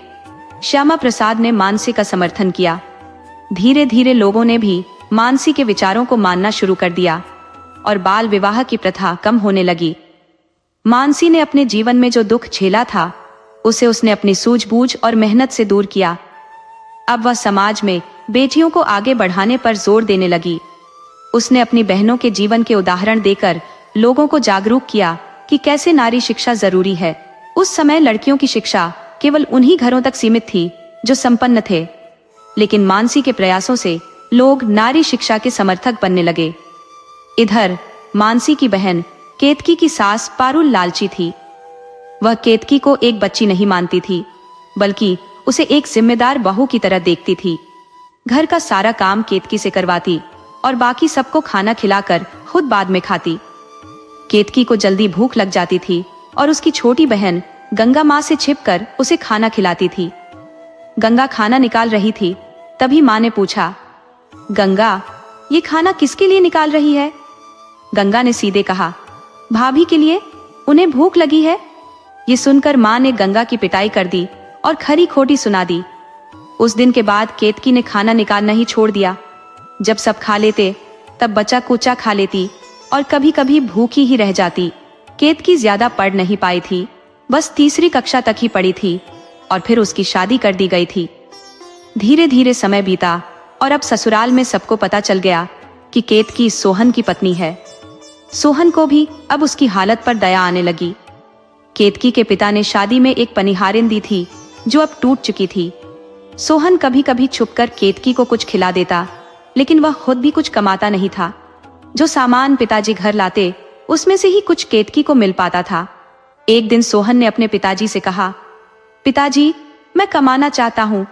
श्यामा प्रसाद ने मानसी का समर्थन किया। धीरे धीरे लोगों ने भी मानसी के विचारों को मानना शुरू कर दिया और बाल विवाह की प्रथा कम होने लगी। मानसी ने अपने जीवन में जो दुख झेला था, उसे उसने अपनी सूझबूझ और मेहनत से दूर किया। अब वह समाज में बेटियों को आगे बढ़ाने पर जोर देने लगी। उसने अपनी बहनों के जीवन के उदाहरण देकर लोगों को जागरूक किया कि कैसे नारी शिक्षा जरूरी है। उस समय लड़कियों की शिक्षा केवल उन्हीं घरों तक सीमित थी जो संपन्न थे, लेकिन मानसी के प्रयासों से लोग नारी शिक्षा के समर्थक बनने लगे। इधर मानसी की बहन केतकी की सास पारुल लालची थी। वह केतकी को एक बच्ची नहीं मानती थी, बल्कि उसे एक जिम्मेदार बहू की तरह देखती थी। घर का सारा काम केतकी से करवाती और बाकी सबको खाना खिलाकर खुद बाद में खाती। केतकी को जल्दी भूख लग जाती थी और उसकी छोटी बहन गंगा माँ से छिपकर उसे खाना खिलाती थी। गंगा खाना निकाल रही थी, तभी माँ ने पूछा, गंगा, ये खाना किसके लिए निकाल रही है? गंगा ने सीधे कहा, भाभी के लिए, उन्हें भूख लगी है। ये सुनकर माँ ने गंगा की पिटाई कर दी और खरी खोटी सुना दी। उस दिन के बाद केतकी ने खाना निकालना ही छोड़ दिया। जब सब खा लेते तब बचा कुचा खा लेती और कभी कभी भूखी ही रह जाती। केतकी ज्यादा पढ़ नहीं पाई थी, बस 3री कक्षा तक ही पढ़ी थी और फिर उसकी शादी कर दी गई थी। धीरे धीरे समय बीता और अब ससुराल में सबको पता चल गया कि केतकी सोहन की पत्नी है। सोहन को भी अब उसकी हालत पर दया आने लगी। केतकी के पिता ने शादी में एक पनिहारिन दी थी जो अब टूट चुकी थी। सोहन कभी कभी छुपकर केतकी को कुछ खिला देता, लेकिन वह खुद भी कुछ कमाता नहीं था। जो सामान पिताजी घर लाते उसमें से ही कुछ केतकी को मिल पाता था। एक दिन सोहन ने अपने पिताजी से कहा, पिताजी, मैं कमाना चाहता हूँ।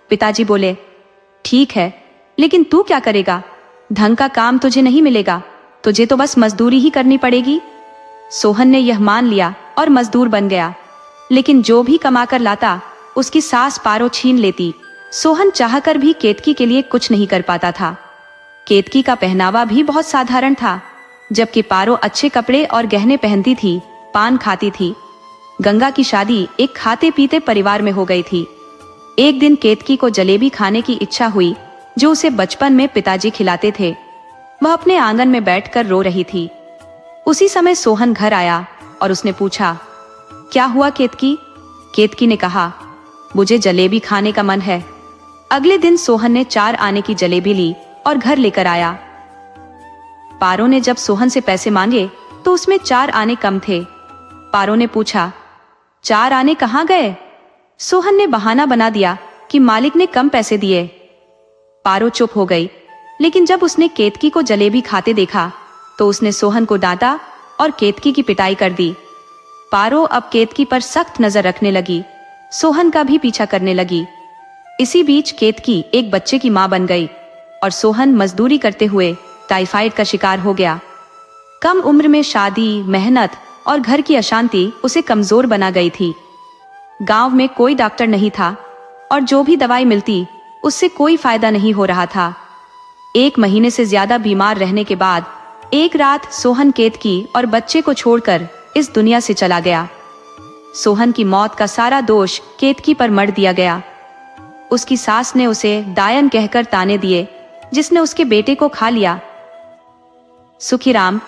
पिताजी बोले, ठीक है, लेकिन तू क्या करेगा? ढंग का काम तुझे नहीं मिलेगा, तुझे तो बस मजदूरी ही करनी पड़ेगी। सोहन ने यह मान लिया और मजदूर बन गया, लेकिन जो भी कमाकर लाता उसकी सास पारो छीन लेती। सोहन चाहकर भी केतकी के लिए कुछ नहीं कर पाता था। केतकी का पहनावा भी बहुत साधारण था। जबकि पारो अच्छे कपड़े और गहने पहनती थी, पान खाती थी। गंगा की शादी एक खाते पीते परिवार में हो गई थी। एक दिन केतकी को जलेबी खाने की इच्छा हुई जो उसे बचपन में पिताजी खिलाते थे। वह अपने आंगन में बैठकर रो रही थी। उसी समय सोहन घर आया और उसने पूछा, क्या हुआ केतकी? केतकी ने कहा, मुझे जलेबी खाने का मन है। अगले दिन सोहन ने 4 आने की जलेबी ली और घर लेकर आया। पारो ने जब सोहन से पैसे मांगे तो उसमें 4 आने कम थे। पारो ने पूछा, 4 आने कहाँ गए? सोहन ने बहाना बना दिया कि मालिक ने कम पैसे दिए। पारो चुप हो गई, लेकिन जब उसने केतकी को जलेबी खाते देखा तो उसने सोहन को डांटा और केतकी की पिटाई कर दी। पारो अब केतकी पर सख्त नजर रखने लगी, सोहन का भी पीछा करने लगी। इसी बीच केतकी एक बच्चे की मां बन गई और सोहन मजदूरी करते हुए टाइफाइड का शिकार हो गया। कम उम्र में शादी, मेहनत और घर की अशांति उसे कमजोर बना गई थी। गांव में कोई डॉक्टर नहीं था और जो भी दवाई मिलती उससे कोई फायदा नहीं हो रहा था। 1 महीने से ज्यादा बीमार रहने के बाद एक रात सोहन केतकी और बच्चे को छोड़कर इस दुनिया से चला गया। सोहन की मौत का सारा दोष केतकी पर मढ़ दिया गया। उसकी सास ने उसे डायन कहकर ताने दिए, जिसने उसके बेटे को खा लिया। सुखीराम,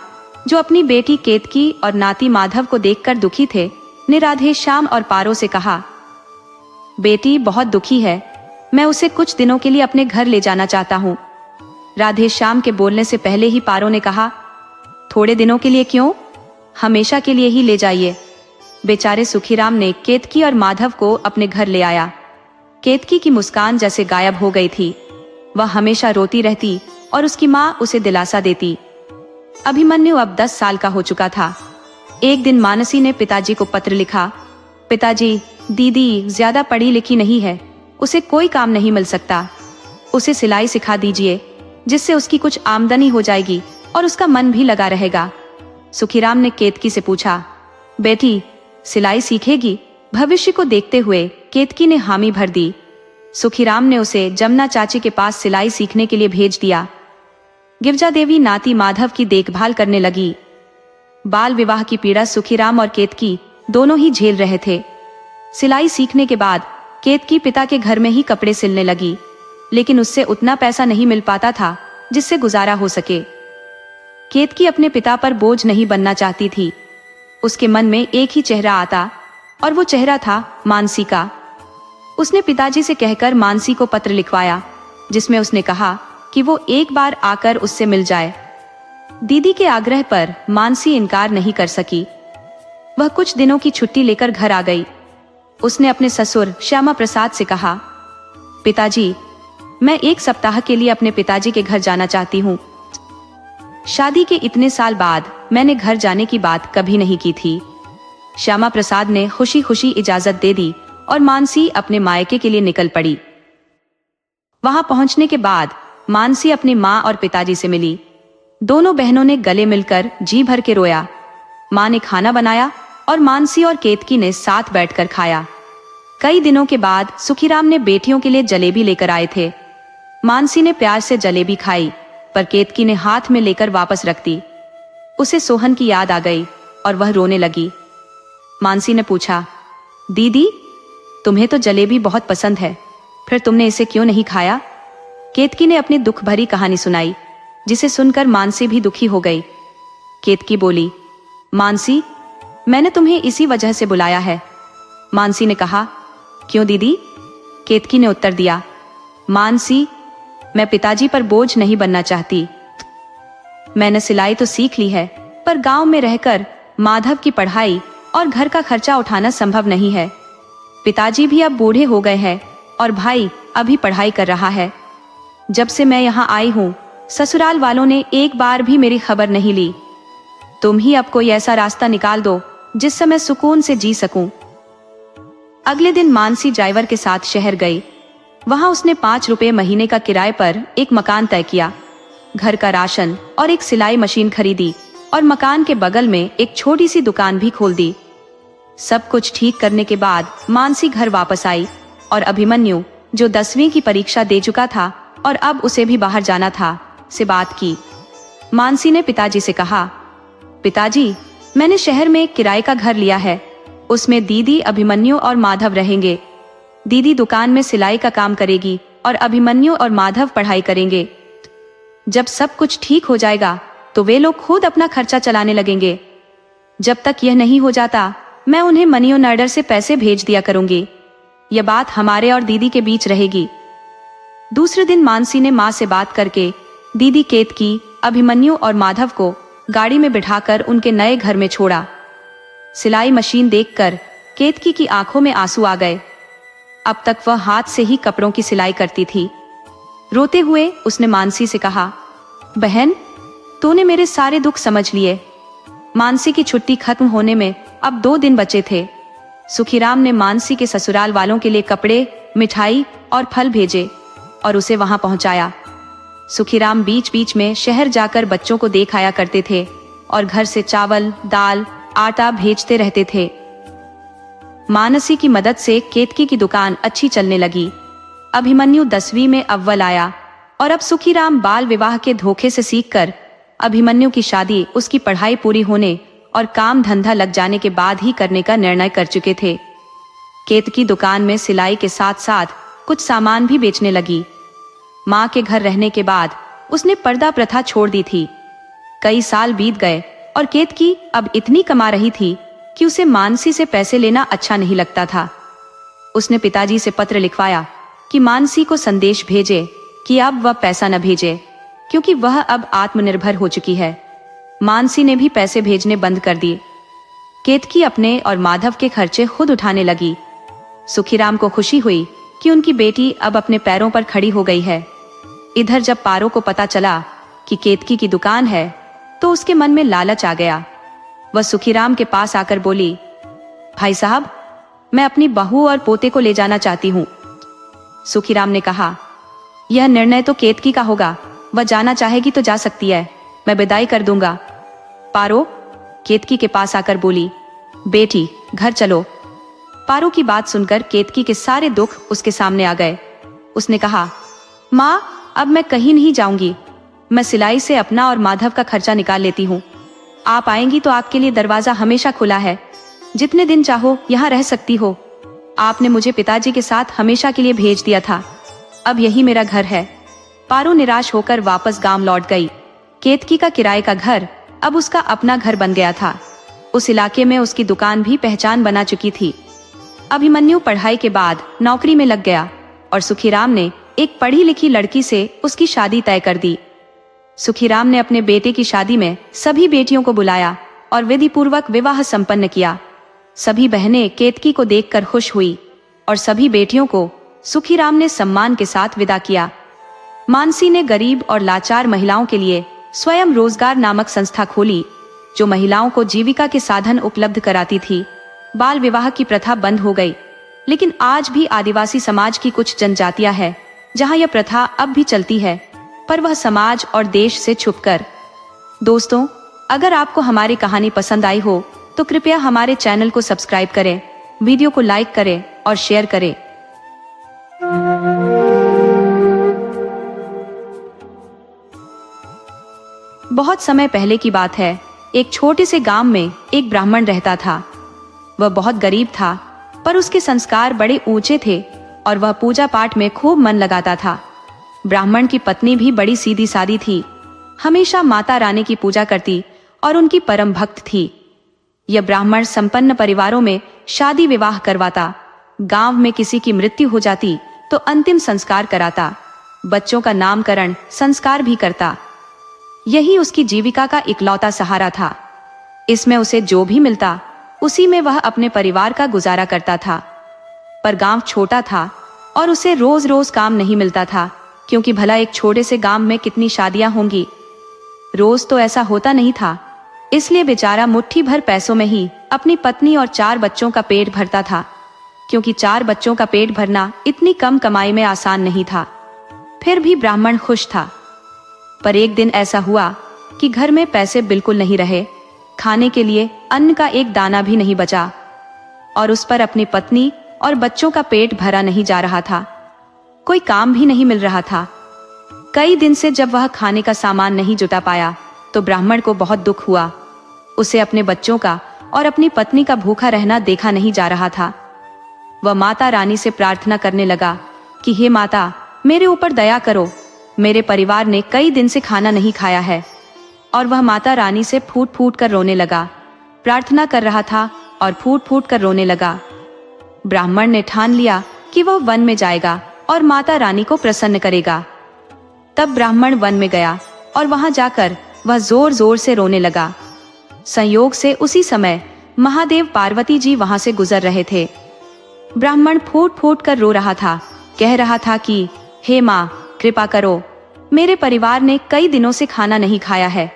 जो अपनी बेटी केतकी और नाती माधव को देखकर दुखी थे, ने राधेश्याम और पारो से कहा, बेटी बहुत दुखी है, मैं उसे कुछ दिनों के लिए अपने घर ले जाना चाहता हूँ। राधेश्याम के बोलने से पहले ही पारो ने कहा, थोड़े दिनों के लिए क्यों, हमेशा के लिए ही ले जाइए। बेचारे सुखीराम ने केतकी और माधव को अपने घर ले आया। केतकी की मुस्कान जैसे गायब हो गई थी। वह हमेशा रोती रहती और उसकी माँ उसे दिलासा देती। अभिमन्यु अब 10 साल का हो चुका था। एक दिन मानसी ने पिताजी को पत्र लिखा, पिताजी, दीदी ज्यादा पढ़ी लिखी नहीं है, उसे कोई काम नहीं मिल सकता। उसे सिलाई सिखा दीजिए, जिससे उसकी कुछ आमदनी हो जाएगी और उसका मन भी लगा रहेगा। सुखीराम ने केतकी से पूछा, बेटी सिलाई सीखेगी? भविष्य को देखते हुए केतकी ने हामी भर दी। सुखीराम ने उसे जमुना चाची के पास सिलाई सीखने के लिए भेज दिया। गिरजा देवी नाती माधव की देखभाल करने लगी। बाल विवाह की पीड़ा सुखीराम और केतकी दोनों ही झेल रहे थे। सिलाई सीखने के बाद केतकी पिता के घर में ही कपड़े सिलने लगी, लेकिन उससे उतना पैसा नहीं मिल पाता था जिससे गुजारा हो सके। केतकी अपने पिता पर बोझ नहीं बनना चाहती थी। उसके मन में एक ही चेहरा आता और वो चेहरा था मानसी का। उसने पिताजी से कहकर मानसी को पत्र लिखवाया, जिसमें उसने कहा कि वो एक बार आकर उससे मिल जाए। दीदी के आग्रह पर मानसी इनकार नहीं कर सकी। वह कुछ दिनों की छुट्टी लेकर घर आ गई। उसने अपने ससुर श्यामा प्रसाद से कहा, पिताजी, मैं 1 सप्ताह के लिए अपने पिताजी के घर जाना चाहती हूँ। शादी के इतने साल बाद मैंने घर जाने की बात कभी नहीं की थी। श्यामा प्रसाद ने खुशी खुशी इजाजत दे दी और मानसी अपने मायके के लिए निकल पड़ी। वहां पहुंचने के बाद मानसी अपनी माँ और पिताजी से मिली। दोनों बहनों ने गले मिलकर जी भर के रोया। माँ ने खाना बनाया और मानसी और केतकी ने साथ बैठकर खाया। कई दिनों के बाद सुखीराम ने बेटियों के लिए जलेबी लेकर आए थे। मानसी ने प्यार से जलेबी खाई, पर केतकी ने हाथ में लेकर वापस रख दी। उसे सोहन की याद आ गई और वह रोने लगी। मानसी ने पूछा, दीदी, तुम्हें तो जलेबी बहुत पसंद है, फिर तुमने इसे क्यों नहीं खाया? केतकी ने अपनी दुख भरी कहानी सुनाई, जिसे सुनकर मानसी भी दुखी हो गई। केतकी बोली, मानसी, मैंने तुम्हें इसी वजह से बुलाया है। मानसी ने कहा, क्यों दीदी? केतकी ने उत्तर दिया, मानसी, मैं पिताजी पर बोझ नहीं बनना चाहती। मैंने सिलाई तो सीख ली है, पर गांव में रहकर माधव की पढ़ाई और घर का खर्चा उठाना संभव नहीं है। पिताजी भी अब बूढ़े हो गए हैं और भाई अभी पढ़ाई कर रहा है। जब से मैं यहाँ आई हूँ, ससुराल वालों ने एक बार भी मेरी खबर नहीं ली। तुम ही अब कोई ऐसा रास्ता निकाल दो जिससे मैं सुकून से जी सकूं। अगले दिन मानसी ड्राइवर के साथ शहर गई। वहां उसने 5 रुपए महीने का किराए पर एक मकान तय किया, घर का राशन और एक सिलाई मशीन खरीदी और मकान के बगल में एक छोटी सी दुकान भी खोल दी। सब कुछ ठीक करने के बाद मानसी घर वापस आई और अभिमन्यु, जो 10वीं की परीक्षा दे चुका था और अब उसे भी बाहर जाना था, से बात की। मानसी ने पिताजी से कहा, पिताजी, मैंने शहर में एक किराए का घर लिया है, उसमें दीदी, अभिमन्यु और माधव रहेंगे। दीदी दुकान में सिलाई का काम करेगी और अभिमन्यु और माधव पढ़ाई करेंगे। जब सब कुछ ठीक हो जाएगा तो वे लोग खुद अपना खर्चा चलाने लगेंगे। जब तक यह नहीं हो जाता मैं उन्हें मनी ऑर्डर से पैसे भेज दिया करूंगी। यह बात हमारे और दीदी के बीच रहेगी। दूसरे दिन मानसी ने माँ से बात करके दीदी, केतकी, अभिमन्यु और माधव को गाड़ी में बिठाकर उनके नए घर में छोड़ा। सिलाई मशीन देखकर केतकी की आंखों में आंसू आ गए। अब तक वह हाथ से ही कपड़ों की सिलाई करती थी। रोते हुए उसने मानसी से कहा, बहन, तूने मेरे सारे दुख समझ लिए। मानसी की छुट्टी खत्म होने में अब 2 दिन बचे थे। सुखीराम ने मानसी के ससुराल वालों के लिए कपड़े, मिठाई और फल भेजे और उसे वहां पहुंचाया। सुखीराम बीच बीच में शहर जाकर बच्चों को देख आया करते थे और घर से चावल, दाल, आटा भेजते रहते थे। मानसी की मदद से केतकी की दुकान अच्छी चलने लगी। अभिमन्यु 10वीं में अव्वल आया और अब सुखीराम बाल विवाह के धोखे से सीखकर अभिमन्यु की शादी उसकी पढ़ाई पूरी होने और काम धंधा लग जाने के बाद ही करने का निर्णय कर चुके थे। केतकी दुकान में सिलाई के साथ साथ कुछ सामान भी बेचने लगी। माँ के घर रहने के बाद उसने पर्दा प्रथा छोड़ दी थी। कई साल बीत गए और केतकी अब इतनी कमा रही थी कि उसे मानसी से पैसे लेना अच्छा नहीं लगता था। उसने पिताजी से पत्र लिखवाया कि मानसी को संदेश भेजे कि अब वह पैसा न भेजे, क्योंकि वह अब आत्मनिर्भर हो चुकी है। मानसी ने भी पैसे भेजने बंद कर दिए। केतकी अपने और माधव के खर्चे खुद उठाने लगी। सुखीराम को खुशी हुई कि उनकी बेटी अब अपने पैरों पर खड़ी हो गई है। इधर जब पारो को पता चला कि केतकी की दुकान है तो उसके मन में लालच आ गया। वह सुखीराम के पास आकर बोली, भाई साहब, मैं अपनी बहू और पोते को ले जाना चाहती हूँ। सुखीराम ने कहा, यह निर्णय तो केतकी का होगा, वह जाना चाहेगी तो जा सकती है, मैं विदाई कर दूंगा। पारो केतकी के पास आकर बोली, बेटी घर चलो। पारो की बात सुनकर केतकी के सारे दुख उसके सामने आ गए। उसने कहा, माँ, अब मैं कहीं नहीं जाऊंगी, मैं सिलाई से अपना और माधव का खर्चा निकाल लेती हूँ। आप आएंगी तो आपके लिए दरवाजा हमेशा खुला है, जितने दिन चाहो यहाँ रह सकती हो। आपने मुझे पिताजी के साथ हमेशा के लिए भेज दिया था, अब यही मेरा घर है। पारो निराश होकर वापस गांव लौट गई। केतकी का किराए का घर अब उसका अपना घर बन गया था। उस इलाके में उसकी दुकान भी पहचान बना चुकी थी। अभिमन्यु पढ़ाई के बाद नौकरी में लग गया और सुखीराम ने एक पढ़ी लिखी लड़की से उसकी शादी तय कर दी। सुखीराम ने अपने बेटे की शादी में सभी बेटियों को बुलाया और विधि पूर्वक विवाह संपन्न किया। सभी बहनें केतकी को देखकर खुश हुई और सभी बेटियों को सुखीराम ने सम्मान के साथ विदा किया। मानसी ने गरीब और लाचार महिलाओं के लिए स्वयं रोजगार नामक संस्था खोली, जो महिलाओं को जीविका के साधन उपलब्ध कराती थी। बाल विवाह की प्रथा बंद हो गई, लेकिन आज भी आदिवासी समाज की कुछ जनजातियां हैं जहां यह प्रथा अब भी चलती है, पर वह समाज और देश से छुपकर। दोस्तों, अगर आपको हमारी कहानी पसंद आई हो तो कृपया हमारे चैनल को सब्सक्राइब करें, वीडियो को लाइक करें और शेयर करें। बहुत समय पहले की बात है। एक छोटे से गांव में एक ब्राह्मण रहता था। वह बहुत गरीब था, पर उसके संस्कार बड़े ऊंचे थे और वह पूजा पाठ में खूब मन लगाता था। ब्राह्मण की पत्नी भी बड़ी सीधी सादी थी, हमेशा माता रानी की पूजा करती और उनकी परम भक्त थी। यह ब्राह्मण संपन्न परिवारों में शादी विवाह करवाता, गांव में किसी की मृत्यु हो जाती तो अंतिम संस्कार कराता, बच्चों का नामकरण संस्कार भी करता। यही उसकी जीविका का इकलौता सहारा था। इसमें उसे जो भी मिलता उसी में वह अपने परिवार का गुजारा करता था। पर गांव छोटा था और उसे रोज रोज काम नहीं मिलता था, क्योंकि भला एक छोटे से गांव में कितनी शादियां होंगी। रोज तो ऐसा होता नहीं था, इसलिए बेचारा मुट्ठी भर पैसों में ही अपनी पत्नी और 4 बच्चों का पेट भरता था, क्योंकि 4 बच्चों का पेट भरना इतनी कम कमाई में आसान नहीं था। फिर भी ब्राह्मण खुश था। पर एक दिन ऐसा हुआ कि घर में पैसे बिल्कुल नहीं रहे, खाने के लिए अन्न का एक दाना भी नहीं बचा और उस पर अपनी पत्नी और बच्चों का पेट भरा नहीं जा रहा था। कोई काम भी नहीं मिल रहा था। कई दिन से जब वह खाने का सामान नहीं जुटा पाया तो ब्राह्मण को बहुत दुख हुआ। उसे अपने बच्चों का और अपनी पत्नी का भूखा रहना देखा नहीं जा रहा था। वह माता रानी से प्रार्थना करने लगा कि हे माता, मेरे ऊपर दया करो, मेरे परिवार ने कई दिन से खाना नहीं खाया है। और वह माता रानी से फूट फूट कर रोने लगा, प्रार्थना कर रहा था और फूट फूट कर रोने लगा। ब्राह्मण ने ठान लिया कि वह वन में जाएगा और माता रानी को प्रसन्न करेगा। तब ब्राह्मण वन में गया और वहां जाकर वह जोर जोर से रोने लगा। संयोग से उसी समय महादेव पार्वती जी वहां से गुजर रहे थे। ब्राह्मण फूट फूट कर रो रहा था, कह रहा था कि हे माँ, कृपा करो, मेरे परिवार ने कई दिनों से खाना नहीं खाया है।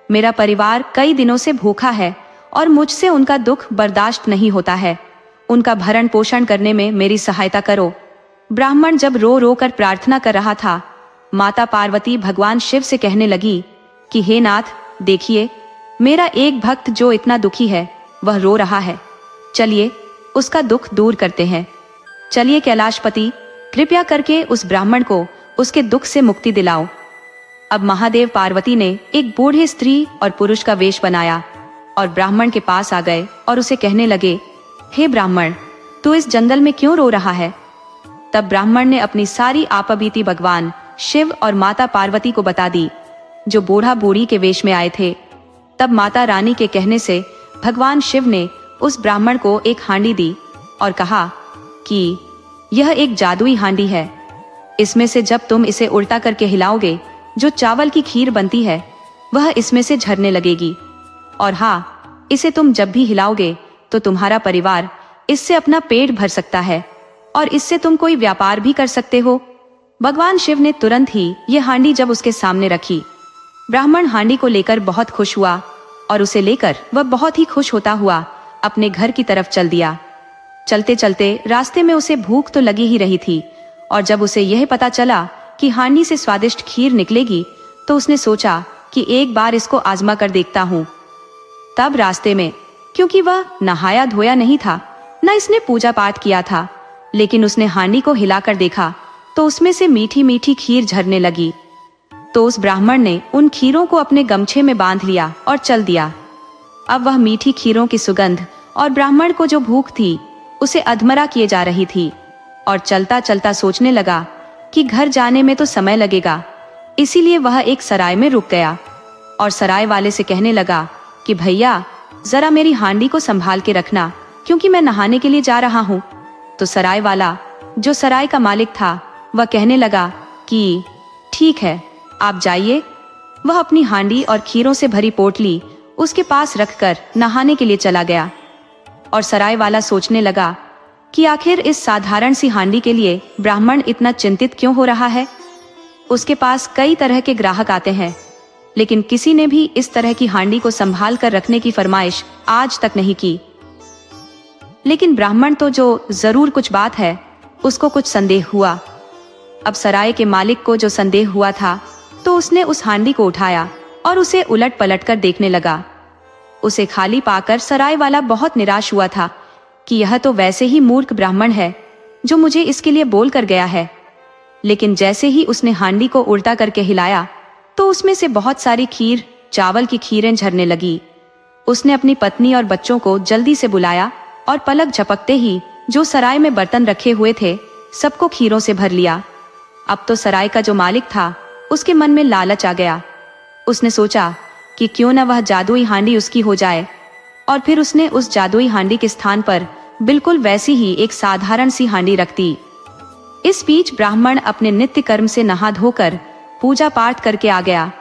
मेरा परिवार कई दिनों से भूखा है और मुझसे उनका दुख बर्दाश्त नहीं होता है। उनका भरण पोषण करने में मेरी सहायता करो। ब्राह्मण जब रो रो कर प्रार्थना कर रहा था, माता पार्वती भगवान शिव से कहने लगी कि हे नाथ, देखिए, मेरा एक भक्त जो इतना दुखी है वह रो रहा है। चलिए उसका दुख दूर करते हैं। चलिए कैलाशपति, कृपया करके उस ब्राह्मण को उसके दुख से मुक्ति दिलाओ। अब महादेव पार्वती ने एक बूढ़े स्त्री और पुरुष का वेश बनाया और ब्राह्मण के पास आ गए और उसे कहने लगे, हे ब्राह्मण, तू इस जंगल में क्यों रो रहा है? तब ब्राह्मण ने अपनी सारी आपबीती भगवान शिव और माता पार्वती को बता दी, जो बूढ़ा बूढ़ी के वेश में आए थे। तब माता रानी के कहने से भगवान शिव ने उस ब्राह्मण को एक हांडी दी और कहा कि यह एक जादुई हांडी है। इसमें से जब तुम इसे उल्टा करके हिलाओगे, जो चावल की खीर बनती है वह इसमें से झरने लगेगी। और हाँ, इसे तुम जब भी हिलाओगे तो तुम्हारा परिवार इससे अपना पेट भर सकता है और इससे तुम कोई व्यापार भी कर सकते हो। भगवान शिव ने तुरंत ही ये हांडी जब उसके सामने रखी, ब्राह्मण हांडी को लेकर बहुत खुश हुआ और उसे लेकर वह बहुत ही खुश होता हुआ अपने घर की तरफ चल दिया। चलते चलते रास्ते में उसे भूख तो लगी ही रही थी और जब उसे यह पता चला कि हांडी से स्वादिष्ट खीर निकलेगी तो उसने सोचा कि एक बार इसको आजमा कर देखता हूँ। तब रास्ते में, क्योंकि वह नहाया धोया नहीं था, न इसने पूजा पाठ किया था, लेकिन उसने हांडी को हिलाकर देखा तो उसमें से मीठी मीठी खीर झरने लगी। तो उस ब्राह्मण ने उन खीरों को अपने गमछे में बांध लिया और चल दिया। अब वह मीठी खीरों की सुगंध और ब्राह्मण को जो भूख थी उसे अधमरा किए जा रही थी और चलता चलता सोचने लगा कि घर जाने में तो समय लगेगा। इसीलिए वह एक सराय में रुक गया और सराय वाले से कहने लगा कि भैया, जरा मेरी हांडी को संभाल के रखना, क्योंकि मैं नहाने के लिए जा रहा हूँ। तो सराय वाला, जो सराय का मालिक था, वह कहने लगा कि ठीक है, आप जाइए। वह अपनी हांडी और खीरों से भरी पोटली उसके पास रखकर नहाने के लिए चला गया और सराय वाला सोचने लगा कि आखिर इस साधारण सी हांडी के लिए ब्राह्मण इतना चिंतित क्यों हो रहा है। उसके पास कई तरह के ग्राहक आते हैं, लेकिन किसी ने भी इस तरह की हांडी को संभाल कर रखने की फरमाइश आज तक नहीं की। लेकिन ब्राह्मण तो जो जरूर कुछ बात है, उसको कुछ संदेह हुआ। अब सराय के मालिक को जो संदेह हुआ था, तो उसने उस हांडी को उठाया और उसे उलट पलट कर देखने लगा। उसे खाली पाकर सराय वाला बहुत निराश हुआ था कि यह तो वैसे ही मूर्ख ब्राह्मण है जो मुझे इसके लिए बोल कर गया है। लेकिन जैसे ही उसने हांडी को उल्टा करके हिलाया तो उसमें से बहुत सारी खीर, चावल की खीरें झरने लगी। उसने अपनी पत्नी और बच्चों को जल्दी से बुलाया और पलक झपकते ही जो सराय में बर्तन रखे हुए थे सबको खीरों से भर लिया। अब तो सराय का जो मालिक था उसके मन में लालच आ गया। उसने सोचा कि क्यों न वह जादुई हांडी उसकी हो जाए, और फिर उसने उस जादुई हांडी के स्थान पर बिल्कुल वैसी ही एक साधारण सी हांडी रख दी। इस बीच ब्राह्मण अपने नित्य कर्म से नहा धोकर पूजा पाठ करके आ गया।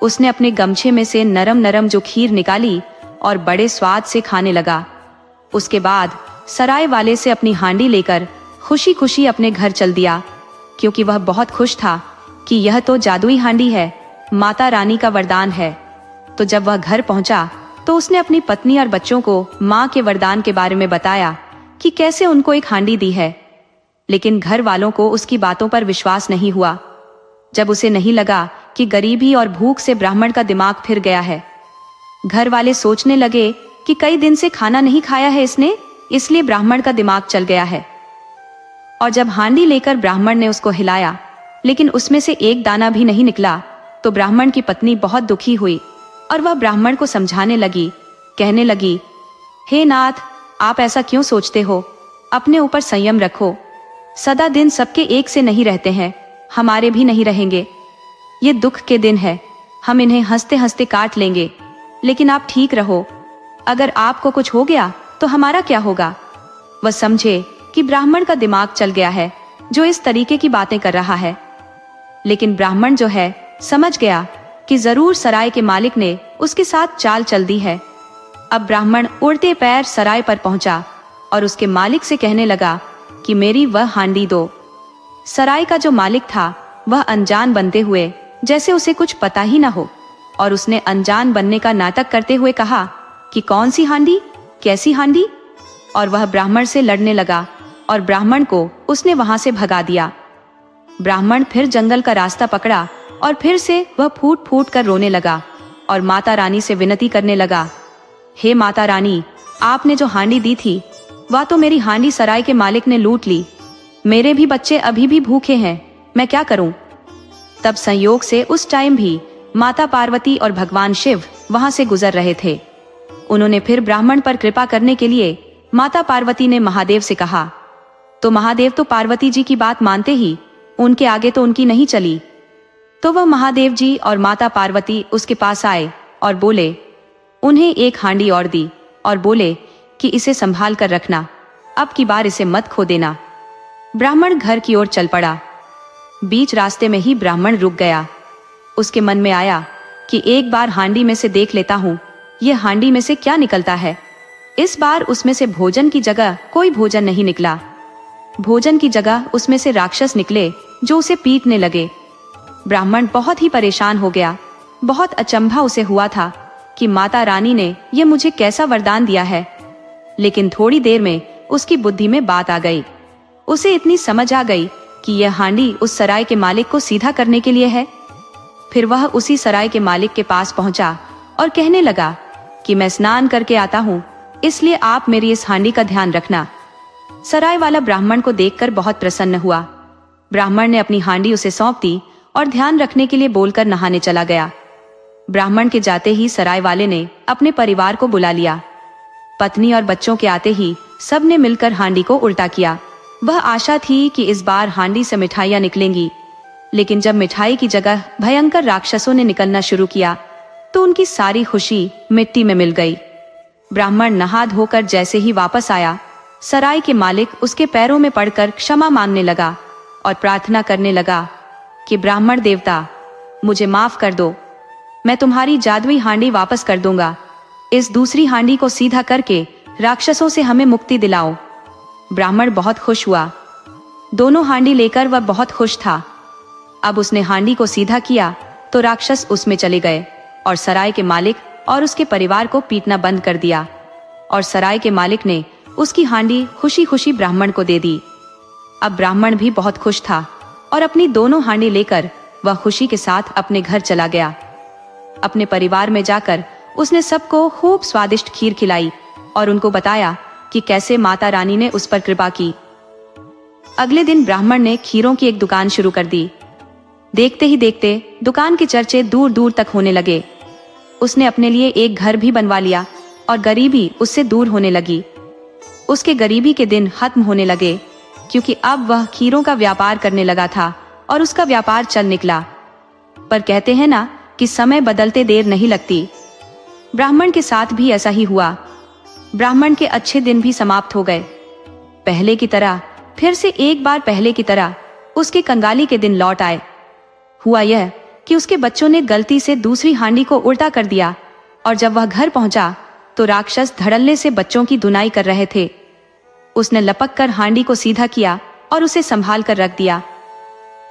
उसने अपने गमछे में से नरम नरम जो खीर निकाली और बड़े स्वाद से खाने लगा। उसके बाद सराय वाले से अपनी हांडी लेकर खुशी खुशी अपने घर चल दिया, क्योंकि वह बहुत खुश था कि यह तो जादुई हांडी है, माता रानी का वरदान है। तो जब वह घर पहुंचा तो उसने अपनी पत्नी और बच्चों को माँ के वरदान के बारे में बताया कि कैसे उनको एक हांडी दी है। लेकिन घर वालों को उसकी बातों पर विश्वास नहीं हुआ। जब उसे नहीं लगा कि गरीबी और भूख से ब्राह्मण का दिमाग फिर गया है। घर वाले सोचने लगे कि कई दिन से खाना नहीं खाया है इसने, इसलिए ब्राह्मण का दिमाग चल गया है। और जब हांडी लेकर ब्राह्मण ने उसको हिलाया, लेकिन उसमें से एक दाना भी नहीं निकला, तो ब्राह्मण की पत्नी बहुत दुखी हुई और वह ब्राह्मण को समझाने लगी कहने लगी, हे नाथ, आप ऐसा क्यों सोचते हो? अपने ऊपर संयम रखो। सदा दिन सबके एक से नहीं रहते हैं, हमारे भी नहीं रहेंगे। ये दुख के दिन है, हम इन्हें हंसते हंसते काट लेंगे। लेकिन आप ठीक रहो, अगर आपको कुछ हो गया तो हमारा क्या होगा? वह समझे कि ब्राह्मण का दिमाग चल गया है जो इस तरीके की बातें कर रहा है। लेकिन ब्राह्मण जो है समझ गया कि जरूर सराय के मालिक ने उसके साथ चाल चल दी है। अब ब्राह्मण उड़ते पैर सराय पर पहुंचा और उसके मालिक से कहने लगा कि मेरी वह हांडी दो। सराय का जो मालिक था वह अनजान बनते हुए जैसे उसे कुछ पता ही न हो, और उसने अनजान बनने का नाटक करते हुए कहा कि कौन सी हांडी, कैसी हांडी? और वह ब्राह्मण से लड़ने लगा और ब्राह्मण को उसने वहां से भगा दिया। ब्राह्मण फिर जंगल का रास्ता पकड़ा और फिर से वह फूट फूट कर रोने लगा और माता रानी से विनती करने लगा, हे माता रानी, आपने जो हांडी दी थी वह तो मेरी हांडी सराय के मालिक ने लूट ली। मेरे भी बच्चे अभी भी भूखे हैं, मैं क्या करूं? तब संयोग से उस टाइम भी माता पार्वती और भगवान शिव वहां से गुजर रहे थे। उन्होंने फिर ब्राह्मण पर कृपा करने के लिए माता पार्वती ने महादेव से कहा, तो महादेव तो पार्वती जी की बात मानते ही उनके आगे तो उनकी नहीं चली। तो वह महादेव जी और माता पार्वती उसके पास आए और बोले, उन्हें एक हांडी और दी और बोले कि इसे संभाल कर रखना, अब की बार इसे मत खो देना। ब्राह्मण घर की ओर चल पड़ा। बीच रास्ते में ही ब्राह्मण रुक गया। उसके मन में आया कि एक बार हांडी में से देख लेता हूँ, ये हांडी में से क्या निकलता है। इस बार उसमें से भोजन की जगह कोई भोजन नहीं निकला। भोजन की जगह उसमें से राक्षस निकले जो उसे पीटने लगे। ब्राह्मण बहुत ही परेशान हो गया। बहुत अचंभा उसे हुआ था कि माता रानी ने यह मुझे कैसा वरदान दिया है। लेकिन थोड़ी देर में उसकी बुद्धि में बात आ गई। उसे इतनी समझ आ गई कि यह हांडी उस सराय के मालिक को सीधा करने के लिए है। फिर वह उसी सराय के मालिक के पास पहुंचा और कहने लगा कि मैं स्नान करके आता हूँ, इसलिए आप मेरी इस हांडी का ध्यान रखना। सराय वाला ब्राह्मण को देखकर बहुत प्रसन्न हुआ। ब्राह्मण ने अपनी हांडी उसे सौंप दी और ध्यान रखने के लिए बोलकर नहाने चला गया। ब्राह्मण के जाते ही सराय वाले ने अपने परिवार को बुला लिया। पत्नी और बच्चों के आते ही सब ने मिलकर हांडी को उल्टा किया। वह आशा थी कि इस बार हांडी से मिठाइयां निकलेंगी, लेकिन जब मिठाई की जगह भयंकर राक्षसों ने निकलना शुरू किया तो उनकी सारी खुशी मिट्टी में मिल गई। ब्राह्मण नहा धोकर जैसे ही वापस आया, सराय के मालिक उसके पैरों में पड़कर क्षमा मांगने लगा और प्रार्थना करने लगा कि ब्राह्मण देवता, मुझे माफ कर दो, मैं तुम्हारी जादुई हांडी वापस कर दूंगा। इस दूसरी हांडी को सीधा करके राक्षसों से हमें मुक्ति दिलाओ। ब्राह्मण बहुत खुश हुआ। दोनों हांडी लेकर वह बहुत खुश था। अब उसने हांडी को सीधा किया तो राक्षस उसमें चले गए और सराय के मालिक और उसके परिवार को पीटना बंद कर दिया। और सराय के मालिक ने उसकी हांडी खुशी खुशी ब्राह्मण को दे दी। अब ब्राह्मण भी बहुत खुश था और अपनी दोनों हांडी लेकर वह खुशी के साथ अपने घर चला गया। अपने परिवार में जाकर उसने सबको खूब स्वादिष्ट खीर खिलाई और उनको बताया कि कैसे माता रानी ने उस पर कृपा की। अगले दिन ब्राह्मण ने खीरों की एक दुकान शुरू कर दी। देखते ही देखते दुकान के चर्चे दूर दूर तक होने लगे। उसने अपने लिए एक घर भी बनवा लिया और गरीबी उससे दूर होने लगी। उसके गरीबी के दिन खत्म होने लगे क्योंकि अब वह खीरों का व्यापार करने लगा था और उसका व्यापार चल निकला। पर कहते हैं ना कि समय बदलते देर नहीं लगती। ब्राह्मण के साथ भी ऐसा ही हुआ। ब्राह्मण के अच्छे दिन भी समाप्त हो गए। पहले की तरह, फिर से एक बार पहले की तरह उसके कंगाली के दिन लौट आए। हुआ यह कि उसके बच्चों ने गलती से दूसरी हांडी को उल्टा कर दिया और जब वह घर पहुंचा तो राक्षस धड़ल्ले से बच्चों की धुनाई कर रहे थे। उसने लपक कर हांडी को सीधा किया और उसे संभाल कर रख दिया।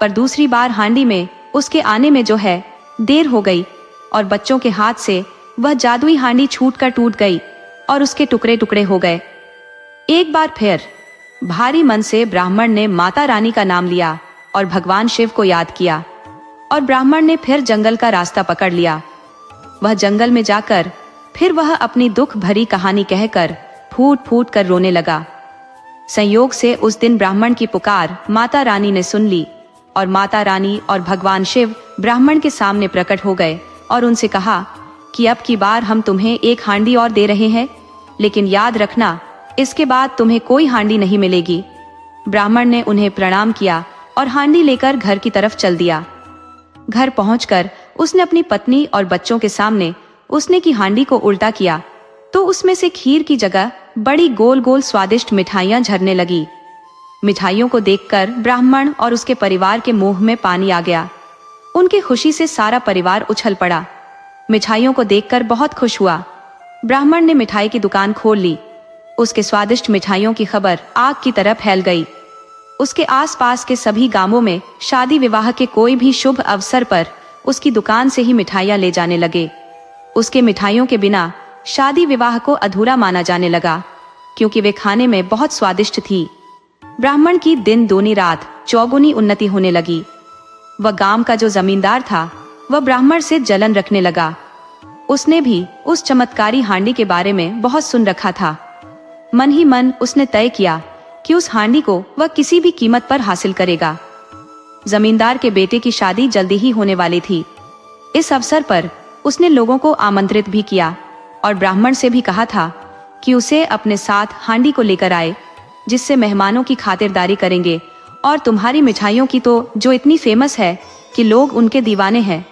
पर दूसरी बार हांडी में उसके आने में जो है देर हो गई और बच्चों के हाथ से वह जादुई हांडी छूटकर टूट गई और उसके टुकड़े टुकड़े हो गए। एक बार फिर भारी मन से ब्राह्मण ने माता रानी का नाम लिया और भगवान शिव को याद किया और ब्राह्मण ने फिर जंगल का रास्ता पकड़ लिया। वह जंगल में जाकर फिर वह अपनी दुख भरी कहानी कहकर फूट फूट कर रोने लगा। संयोग से उस दिन ब्राह्मण की पुकार माता रानी ने सुन ली और माता रानी और भगवान शिव ब्राह्मण के सामने प्रकट हो गए और उनसे कहा कि अब की बार हम तुम्हें एक हांडी और दे रहे हैं, लेकिन याद रखना इसके बाद तुम्हें कोई हांडी नहीं मिलेगी। ब्राह्मण ने उन्हें प्रणाम किया और हांडी लेकर घर की तरफ चल दिया। घर पहुंचकर उसने अपनी पत्नी और बच्चों के सामने उसने की हांडी को उल्टा किया तो उसमें से खीर की जगह बड़ी गोल गोल स्वादिष्ट मिठाइयां झरने लगी। मिठाइयों को देखकर ब्राह्मण और उसके परिवार के मुंह में पानी आ गया। उनकी खुशी से सारा परिवार उछल पड़ा। मिठाइयों को देखकर बहुत खुश हुआ। ब्राह्मण ने मिठाई की दुकान खोल ली। उसके स्वादिष्ट मिठाइयों की खबर आग की तरह फैल गई। उसके आसपास के सभी गांवों में शादी विवाह के कोई भी शुभ अवसर पर उसकी दुकान से ही मिठाइयां ले जाने लगे। उसके मिठाइयों के बिना शादी विवाह को अधूरा माना जाने लगा, क्योंकि वे खाने में बहुत स्वादिष्ट थी। ब्राह्मण की दिन दूनी रात चौगुनी उन्नति होने लगी। वह गांव का जो जमींदार था वह ब्राह्मण से जलन रखने लगा। उसने भी उस चमत्कारी हांडी के बारे में बहुत सुन रखा था। मन ही मन उसने तय किया कि उस हांडी को वह किसी भी कीमत पर हासिल करेगा। जमींदार के बेटे की शादी जल्दी ही होने वाली थी। इस अवसर पर उसने लोगों को आमंत्रित भी किया और ब्राह्मण से भी कहा था कि उसे अपने साथ हांडी को लेकर आए, जिससे मेहमानों की खातिरदारी करेंगे और तुम्हारी मिठाइयों की तो जो इतनी फेमस है कि लोग उनके दीवाने हैं।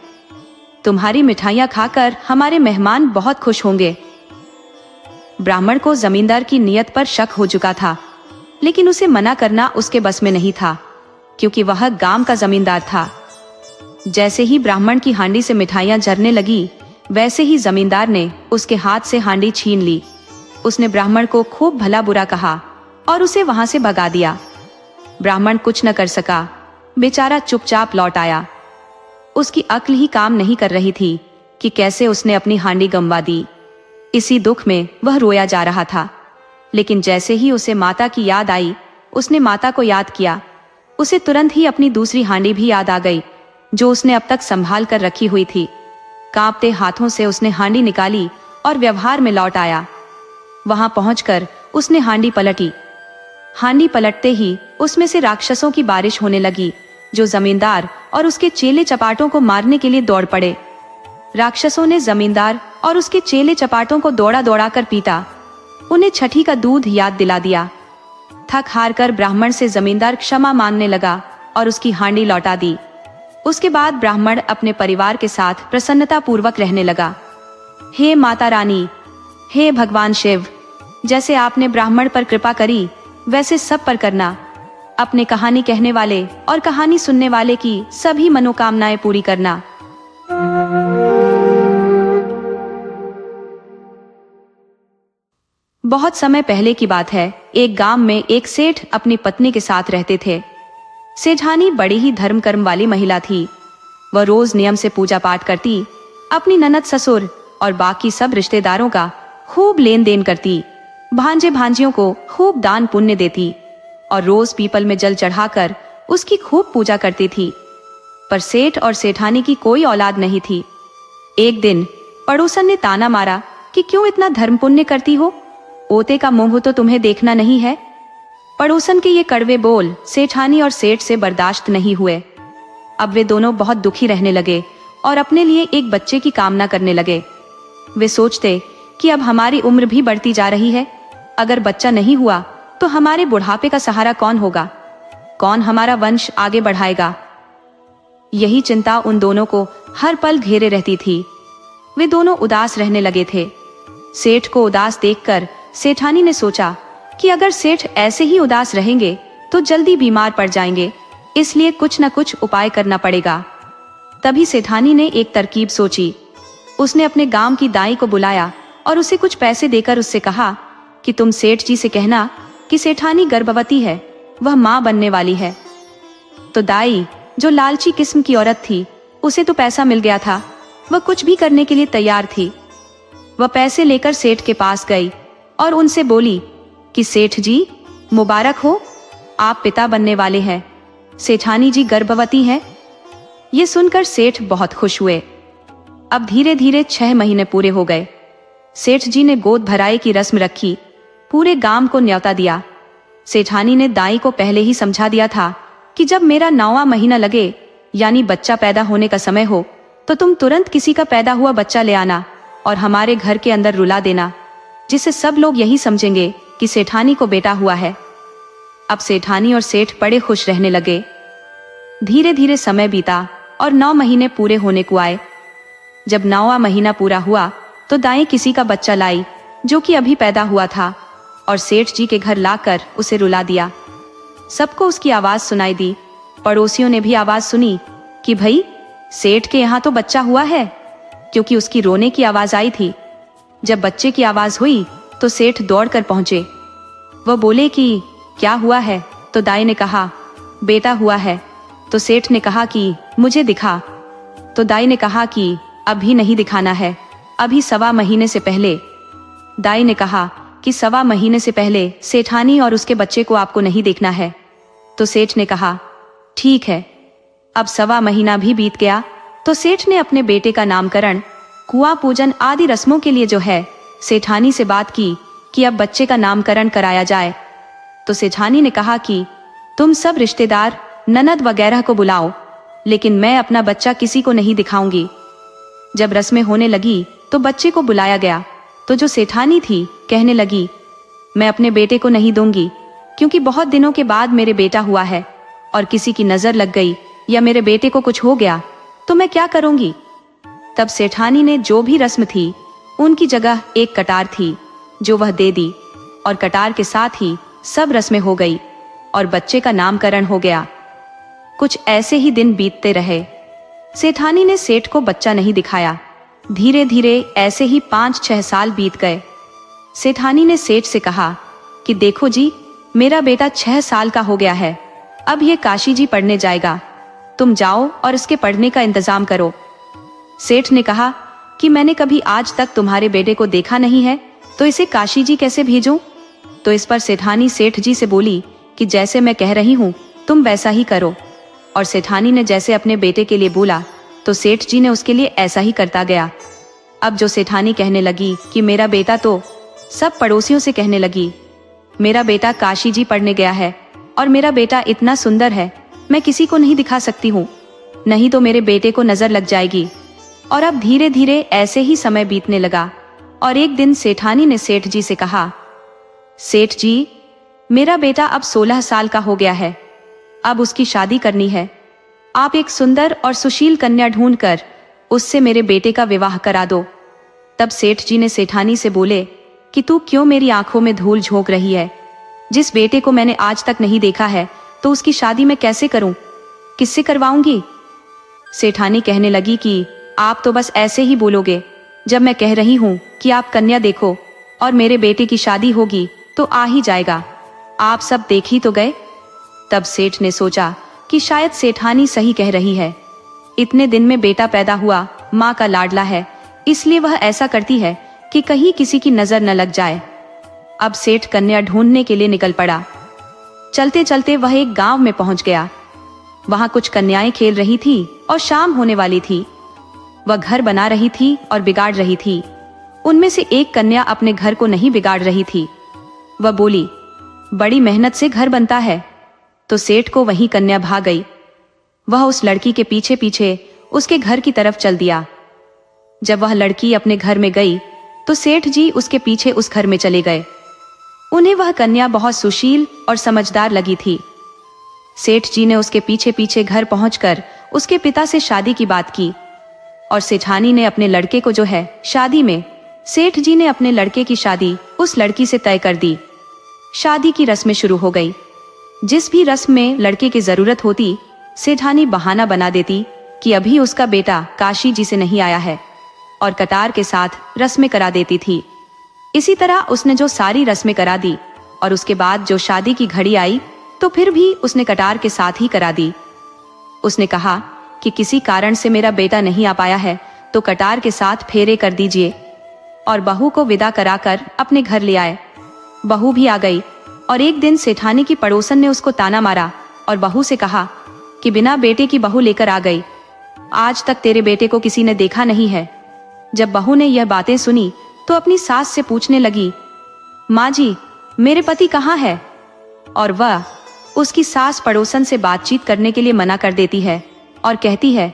तुम्हारी मिठाइयां खाकर हमारे मेहमान बहुत खुश होंगे। ब्राह्मण को जमींदार की नीयत पर शक हो चुका था, लेकिन उसे मना करना उसके बस में नहीं था, क्योंकि वह गांव का जमींदार था। जैसे ही ब्राह्मण की हांडी से मिठाइयां झरने लगी, वैसे ही जमींदार ने उसके हाथ से हांडी छीन ली। उसने ब्राह्मण को खूब भला बुरा कहा और उसे वहां से भगा दिया। ब्राह्मण कुछ न कर सका, बेचारा चुपचाप लौट आया। उसकी अक्ल ही काम नहीं कर रही थी कि कैसे उसने अपनी हांडी गंवा दी। इसी दुख में वह रोया जा रहा था। लेकिन जैसे ही उसे माता की याद आई, उसने माता को याद किया। उसे तुरंत ही अपनी दूसरी हांडी भी याद आ गई, जो उसने अब तक संभाल कर रखी हुई थी। कांपते हाथों से उसने हांडी निकाली और व्यवहार में लौट आया। वहां पहुंचकर उसने हांडी पलटी। हांडी पलटते ही उसमें से राक्षसों की बारिश होने लगी, जो जमींदार और उसके चेले चपाटों को मारने के लिए दौड़ पड़े। राक्षसों ने जमींदार और उसके चेले चपाटों को दौड़ा दौड़ा कर पीटा। उन्हें छठी का दूध याद दिला दिया। थक हार कर ब्राह्मण से जमींदार क्षमा मांगने लगा और उसकी हांडी लौटा दी। उसके बाद ब्राह्मण अपने परिवार के साथ प्रसन्नता पूर्वक रहने लगा। हे माता रानी, हे भगवान शिव, जैसे आपने ब्राह्मण पर कृपा करी वैसे सब पर करना। अपने कहानी कहने वाले और कहानी सुनने वाले की सभी मनोकामनाएं पूरी करना। बहुत समय पहले की बात है। एक गांव में एक सेठ अपनी पत्नी के साथ रहते थे। सेठानी बड़ी ही धर्म कर्म वाली महिला थी। वह रोज नियम से पूजा पाठ करती, अपनी ननद ससुर और बाकी सब रिश्तेदारों का खूब लेन देन करती, भांजे भांजियों को खूब दान पुण्य देती और रोज पीपल में जल चढ़ाकर उसकी खूब पूजा करती थी। पर सेठ और सेठानी की कोई औलाद नहीं थी। एक दिन पड़ोसन ने ताना मारा कि क्यों इतना धर्म पुण्य करती हो, ओते का मुंह तो तुम्हें देखना नहीं है। पड़ोसन के ये कड़वे बोल सेठानी और सेठ से बर्दाश्त नहीं हुए। अब वे दोनों बहुत दुखी रहने लगे और अपने लिए एक बच्चे की कामना करने लगे। वे सोचते कि अब हमारी उम्र भी बढ़ती जा रही है, अगर बच्चा नहीं हुआ तो हमारे बुढ़ापे का सहारा कौन होगा, कौन हमारा वंश आगे बढ़ाएगा। यही चिंता उन दोनों को हर पल घेरे रहती थी। वे दोनों उदास रहने लगे थे। सेठ को उदास देखकर सेठानी ने सोचा कि अगर सेठ ऐसे ही उदास रहेंगे तो जल्दी बीमार पड़ जाएंगे, इसलिए कुछ न कुछ उपाय करना पड़ेगा। तभी सेठानी ने एक तरकीब सोची। उसने अपने गांव की दाई को बुलाया और उसे कुछ पैसे देकर उससे कहा कि तुम सेठ जी से कहना कि सेठानी गर्भवती है, वह मां बनने वाली है। तो दाई, जो लालची किस्म की औरत थी, उसे तो पैसा मिल गया था, वह कुछ भी करने के लिए तैयार थी। वह पैसे लेकर सेठ के पास गई और उनसे बोली कि सेठ जी, मुबारक हो, आप पिता बनने वाले हैं, सेठानी जी गर्भवती है। ये सुनकर सेठ बहुत खुश हुए। अब धीरे धीरे 6 महीने पूरे हो गए। सेठ जी ने गोद भराई की रस्म रखी, पूरे गांव को न्योता दिया। सेठानी ने दाई को पहले ही समझा दिया था कि जब मेरा 9वां महीना लगे, यानी बच्चा पैदा होने का समय हो, तो तुम तुरंत किसी का पैदा हुआ बच्चा ले आना और हमारे घर के अंदर रुला देना, जिससे सब लोग यही समझेंगे कि सेठानी को बेटा हुआ है। अब सेठानी और सेठ बड़े खुश रहने लगे। धीरे धीरे समय बीता और 9 महीने पूरे होने को आए। जब 9वां महीना पूरा हुआ तो दाएं किसी का बच्चा लाई जो कि अभी पैदा हुआ था और सेठ जी के घर लाकर उसे रुला दिया। सबको उसकी आवाज सुनाई दी। पड़ोसियों ने भी आवाज सुनी कि भाई सेठ के यहाँ तो बच्चा हुआ है, क्योंकि उसकी रोने की आवाज आई थी। जब बच्चे की आवाज हुई तो सेठ दौड़कर पहुंचे। वह बोले कि क्या हुआ है? तो दाई ने कहा बेटा हुआ है। तो सेठ ने कहा कि मुझे दिखा। तो दाई ने कहा कि अभी नहीं दिखाना है, अभी 1.25 महीने से पहले। दाई ने कहा कि 1.25 महीने से पहले सेठानी और उसके बच्चे को आपको नहीं देखना है। तो सेठ ने कहा ठीक है। अब 1.25 महीना भी बीत गया तो सेठ ने अपने बेटे का नामकरण, कुआं पूजन आदि रस्मों के लिए जो है सेठानी से बात की कि अब बच्चे का नामकरण कराया जाए। तो सेठानी ने कहा कि तुम सब रिश्तेदार, ननद वगैरह को बुलाओ, लेकिन मैं अपना बच्चा किसी को नहीं दिखाऊंगी। जब रस्में होने लगी तो बच्चे को बुलाया गया तो जो सेठानी थी कहने लगी मैं अपने बेटे को नहीं दूंगी, क्योंकि बहुत दिनों के बाद मेरे बेटा हुआ है और किसी की नजर लग गई या मेरे बेटे को कुछ हो गया तो मैं क्या करूंगी। तब सेठानी ने जो भी रस्म थी उनकी जगह एक कटार थी जो वह दे दी और कटार के साथ ही सब रस्में हो गई और बच्चे का नामकरण हो गया। कुछ ऐसे ही दिन बीतते रहे। सेठानी ने सेठ को बच्चा नहीं दिखाया। धीरे धीरे ऐसे ही 5-6 साल बीत गए। सेठानी ने सेठ से कहा कि देखो जी, मेरा बेटा 6 साल का हो गया है, अब ये काशी जी पढ़ने जाएगा, तुम जाओ और इसके पढ़ने का इंतजाम करो। सेठ ने कहा कि मैंने कभी आज तक तुम्हारे बेटे को देखा नहीं है, तो इसे काशी जी कैसे भेजूं? तो इस पर सेठानी सेठ जी से बोली कि जैसे मैं कह रही हूँ तुम वैसा ही करो। और सेठानी ने जैसे अपने बेटे के लिए बोला तो सेठ जी ने उसके लिए ऐसा ही करता गया। अब जो सेठानी कहने लगी कि मेरा बेटा, तो सब पड़ोसियों से कहने लगी मेरा बेटा काशी जी पढ़ने गया है और मेरा बेटा इतना सुंदर है, मैं किसी को नहीं दिखा सकती हूँ, नहीं तो मेरे बेटे को नजर लग जाएगी। और अब धीरे धीरे ऐसे ही समय बीतने लगा और एक दिन सेठानी ने सेठ जी से कहा सेठ जी, मेरा बेटा अब 16 साल का हो गया है, अब उसकी शादी करनी है, आप एक सुंदर और सुशील कन्या ढूंढकर उससे मेरे बेटे का विवाह करा दो। तब सेठ जी ने सेठानी से बोले कि तू क्यों मेरी आंखों में धूल झोंक रही है? जिस बेटे को मैंने आज तक नहीं देखा है तो उसकी शादी मैं कैसे करूं, किससे करवाऊंगी? सेठानी कहने लगी कि आप तो बस ऐसे ही बोलोगे, जब मैं कह रही हूं कि आप कन्या देखो और मेरे बेटे की शादी होगी तो आ ही जाएगा, आप सब देख ही तो गए। तब सेठ ने सोचा कि शायद सेठानी सही कह रही है, इतने दिन में बेटा पैदा हुआ, माँ का लाडला है, इसलिए वह ऐसा करती है कि कहीं किसी की नजर न लग जाए। अब सेठ कन्या ढूंढने के लिए निकल पड़ा। चलते चलते वह एक गांव में पहुंच गया। वहां कुछ कन्याएं खेल रही थी और शाम होने वाली थी। वह घर बना रही थी और बिगाड़ रही थी। उनमें से एक कन्या अपने घर को नहीं बिगाड़ रही थी। वह बोली बड़ी मेहनत से घर बनता है। तो सेठ को वही कन्या भाग गई। वह उस लड़की के पीछे पीछे उसके घर की तरफ चल दिया। जब वह लड़की अपने घर में गई तो सेठ जी उसके पीछे उस घर में चले गए। उन्हें वह कन्या बहुत सुशील और समझदार लगी थी। सेठ जी ने उसके पीछे पीछे घर पहुंचकर उसके पिता से शादी की बात की और सेठानी ने अपने लड़के को जो है शादी में, सेठ जी ने अपने लड़के की शादी उस लड़की से तय कर दी। शादी की रस्में शुरू हो गई। जिस भी रस्म में लड़के की जरूरत होती, सेठानी बहाना बना देती कि अभी उसका बेटा काशी जी से नहीं आया है और कटार के साथ रस्में करा देती थी। इसी तरह उसने जो सारी रस्में करा दी और उसके बाद जो शादी की घड़ी आई तो फिर भी उसने कटार के साथ ही करा दी। उसने कहा कि किसी कारण से मेरा बेटा नहीं आ पाया है तो कटार के साथ फेरे कर दीजिए, और बहू को विदा कराकर अपने घर ले आए। बहू भी आ गई और एक दिन सेठानी की पड़ोसन ने उसको ताना मारा और बहू से कहा कि बिना बेटे की बहू लेकर आ गई, आज तक तेरे बेटे को किसी ने देखा नहीं है। जब बहू ने यह बातें सुनी तो अपनी सास से पूछने लगी, माँ जी, मेरे पति कहाँ है? और वह उसकी सास पड़ोसन से बातचीत करने के लिए मना कर देती है और कहती है,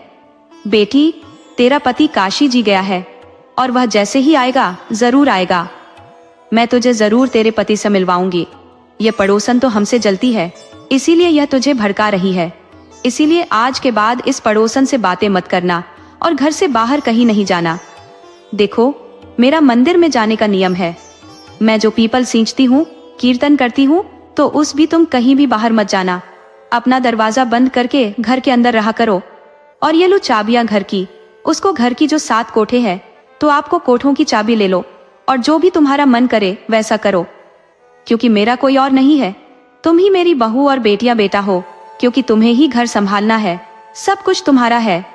बेटी, तेरा पति काशी जी गया है, और वह जैसे ही आएगा जरूर आएगा। मैं तुझे जरूर तेरे पति से मिलवाऊंगी। ये पड़ोसन तो हमसे जलती है, इसीलिए यह तुझे भड़का रही है। इसीलिए आज के बाद इस पड़ोसन से बातें मत करना और घर से बाहर कहीं नहीं जाना। देखो, मेरा मंदिर में जाने का नियम है। मैं जो पीपल सींचती हूँ, कीर्तन करती हूँ, तो उस भी तुम कहीं भी बाहर मत जाना। अपना दरवाजा बंद करके घर के अंदर रहा करो। और ये लो चाबियां घर की। उसको घर की जो 7 कोठे हैं, तो आपको कोठों की चाबी ले लो और जो भी तुम्हारा मन करे वैसा करो, क्योंकि मेरा कोई और नहीं है। तुम ही मेरी बहू और बेटियां बेटा हो, क्योंकि तुम्हें ही घर संभालना है, सब कुछ तुम्हारा है।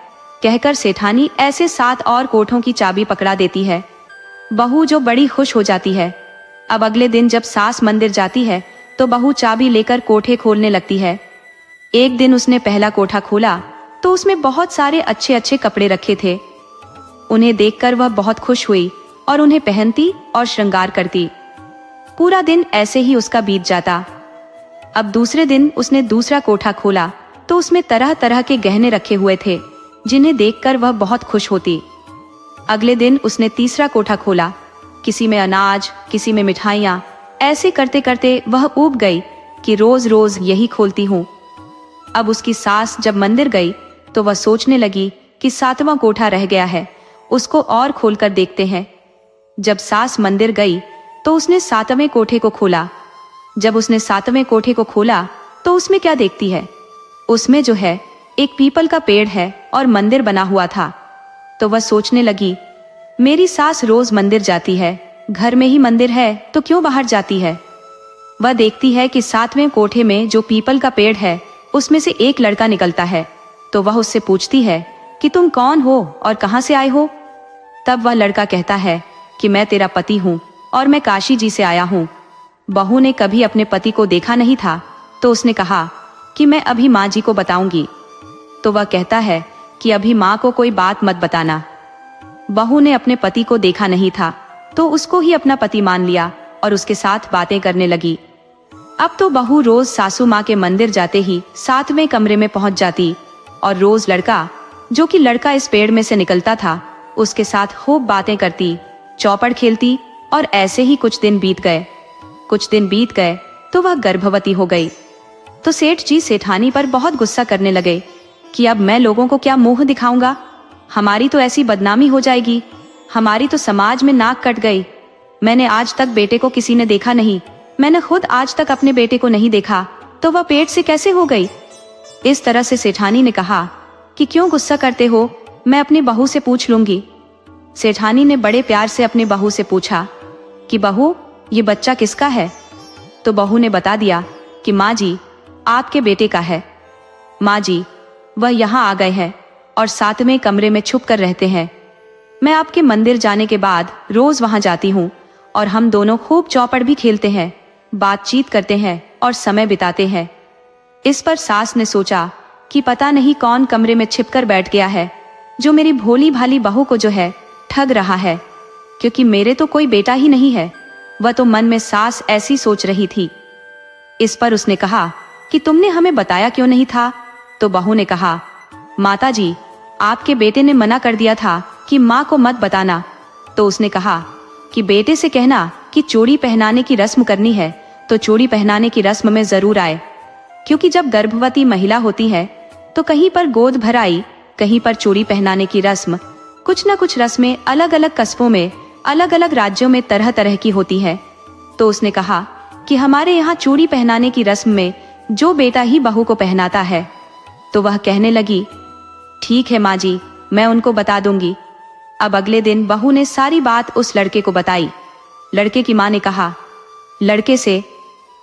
कहकर सेठानी ऐसे 7 और कोठों की चाबी पकड़ा देती है। बहू जो बड़ी खुश हो जाती है। अब अगले दिन जब सास मंदिर जाती है तो बहू चाबी लेकर कोठे खोलने लगती है। एक दिन उसने पहला कोठा खोला तो उसमें बहुत सारे अच्छे अच्छे कपड़े रखे थे। उन्हें देखकर वह बहुत खुश हुई और उन्हें पहनती और श्रृंगार करती। पूरा दिन ऐसे ही उसका बीत जाता। अब दूसरे दिन उसने दूसरा कोठा खोला तो उसमें तरह तरह के गहने रखे हुए थे, जिन्हें देखकर वह बहुत खुश होती। अगले दिन उसने तीसरा कोठा खोला, किसी में अनाज, किसी में मिठाइयाँ। ऐसे करते करते वह ऊब गई कि रोज रोज यही खोलती हूँ। अब उसकी सास जब मंदिर गई तो वह सोचने लगी कि 7वां कोठा रह गया है, उसको और खोलकर देखते हैं। जब सास मंदिर गई तो उसने 7वें कोठे को खोला। जब उसने 7वें कोठे को खोला तो उसमें क्या देखती है? उसमें जो है एक पीपल का पेड़ है और मंदिर बना हुआ था। तो वह सोचने लगी, मेरी सास रोज मंदिर जाती है, घर में ही मंदिर है तो क्यों बाहर जाती है? वह देखती है कि 7वें कोठे में जो पीपल का पेड़ है उसमें से एक लड़का निकलता है। तो वह उससे पूछती है कि तुम कौन हो और कहां से आए हो? तब वह लड़का कहता है कि मैं तेरा पति हूँ और मैं काशी जी से आया हूँ। बहू ने कभी अपने पति को देखा नहीं था, तो उसने कहा कि मैं अभी माँ जी को बताऊंगी। तो वह कहता है कि अभी माँ को कोई बात मत बताना। बहू ने अपने पति को देखा नहीं था, तो उसको ही अपना पति मान लिया और उसके साथ बातें करने लगी। अब तो बहू रोज सासू माँ के मंदिर जाते ही 7वें कमरे में पहुंच जाती और रोज लड़का, जो कि लड़का इस पेड़ में से निकलता था, उसके साथ खूब बातें करती, चौपड़ खेलती। और ऐसे ही कुछ दिन बीत गए तो वह गर्भवती हो गई। तो सेठ जी सेठानी पर बहुत गुस्सा करने लगे कि अब मैं लोगों को क्या मुंह दिखाऊंगा, हमारी तो ऐसी बदनामी हो जाएगी, हमारी तो समाज में नाक कट गई। मैंने आज तक बेटे को किसी ने देखा नहीं, मैंने खुद आज तक अपने बेटे को नहीं देखा, तो वह पेट से कैसे हो गई? इस तरह से सेठानी ने कहा कि क्यों गुस्सा करते हो, मैं अपनी बहू से पूछ लूंगी। सेठानी ने बड़े प्यार से अपनी बहू से पूछा कि बहू, ये बच्चा किसका है? तो बहू ने बता दिया कि माँ जी, आपके बेटे का है। माँ जी, वह यहाँ आ गए हैं और 7वें कमरे में छुप कर रहते हैं। मैं आपके मंदिर जाने के बाद रोज वहां जाती हूँ और हम दोनों खूब चौपड़ भी खेलते हैं, बातचीत करते हैं और समय बिताते हैं। इस पर सास ने सोचा कि पता नहीं कौन कमरे में छिपकर बैठ गया है, जो मेरी भोली भाली बहू को जो है ठग रहा है, क्योंकि मेरे तो कोई बेटा ही नहीं है। वह तो मन में सास ऐसी सोच रही थी। इस पर उसने कहा कि तुमने हमें बताया क्यों नहीं था? तो बहू ने कहा, माता जी, आपके बेटे ने मना कर दिया था कि माँ को मत बताना। तो उसने कहा कि बेटे से कहना कि चूड़ी पहनाने की रस्म करनी है तो चूड़ी पहनाने की रस्म में जरूर आए, क्योंकि जब गर्भवती महिला होती है तो कहीं पर गोद भराई, कहीं पर चूड़ी पहनाने की रस्म, कुछ न कुछ रस्में अलग अलग कस्बों में, अलग अलग राज्यों में तरह तरह की होती है। तो उसने कहा कि हमारे यहाँ चूड़ी पहनाने की रस्म में जो बेटा ही बहू को पहनाता है। तो वह कहने लगी, ठीक है माँ जी, मैं उनको बता दूंगी। अब अगले दिन बहू ने सारी बात उस लड़के को बताई। लड़के की माँ ने कहा लड़के से,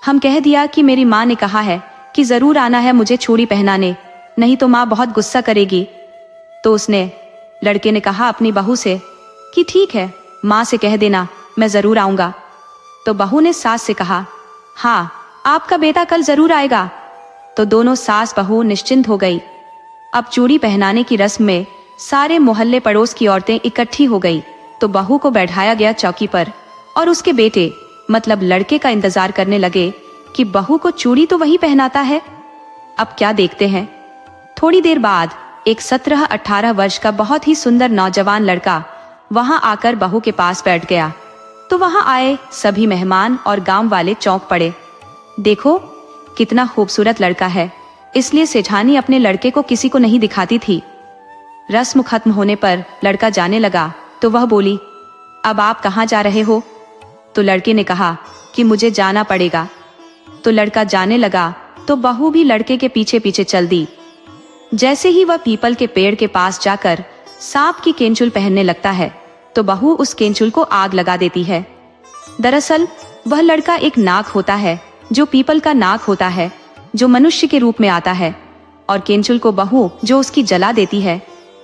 हम कह दिया कि मेरी माँ ने कहा है कि जरूर आना है मुझे चूड़ी पहनाने, नहीं तो माँ बहुत गुस्सा करेगी। तो लड़के ने कहा अपनी बहू से कि ठीक है, माँ से कह देना, मैं जरूर आऊंगा। तो बहू ने सास से कहा, हाँ, आपका बेटा कल जरूर आएगा। तो दोनों सास बहू निश्चिंत हो गई। अब चूड़ी पहनाने की रस्म में सारे मोहल्ले पड़ोस की औरतें इकट्ठी हो गई। तो बहू को बैठाया गया चौकी पर और उसके बेटे मतलब लड़के का इंतजार करने लगे कि बहू को चूड़ी तो वही पहनाता है। अब क्या देखते हैं, थोड़ी देर बाद एक 17-18 वर्ष का बहुत ही सुंदर नौजवान लड़का वहां आकर बहू के पास बैठ गया। तो वहां आए सभी मेहमान और गांव वाले चौंक पड़े। देखो कितना खूबसूरत लड़का है, इसलिए सेठानी अपने लड़के को किसी को नहीं दिखाती थी। रस्म खत्म होने पर लड़का जाने लगा तो वह बोली, अब आप कहाँ जा रहे हो? तो लड़के ने कहा कि मुझे जाना पड़ेगा। तो लड़का जाने लगा तो बहू भी लड़के के पीछे पीछे चल दी। जैसे ही वह पीपल के पेड़ के पास जाकर सांप की केंचुल पहनने लगता है तो बहू उस केंचुल को आग लगा देती है। दरअसल वह लड़का एक नाग होता है, जो पीपल का नाग होता है, जो मनुष्य के रूप में आता है, और केंचुल को बहू जो उसकी जला देती है।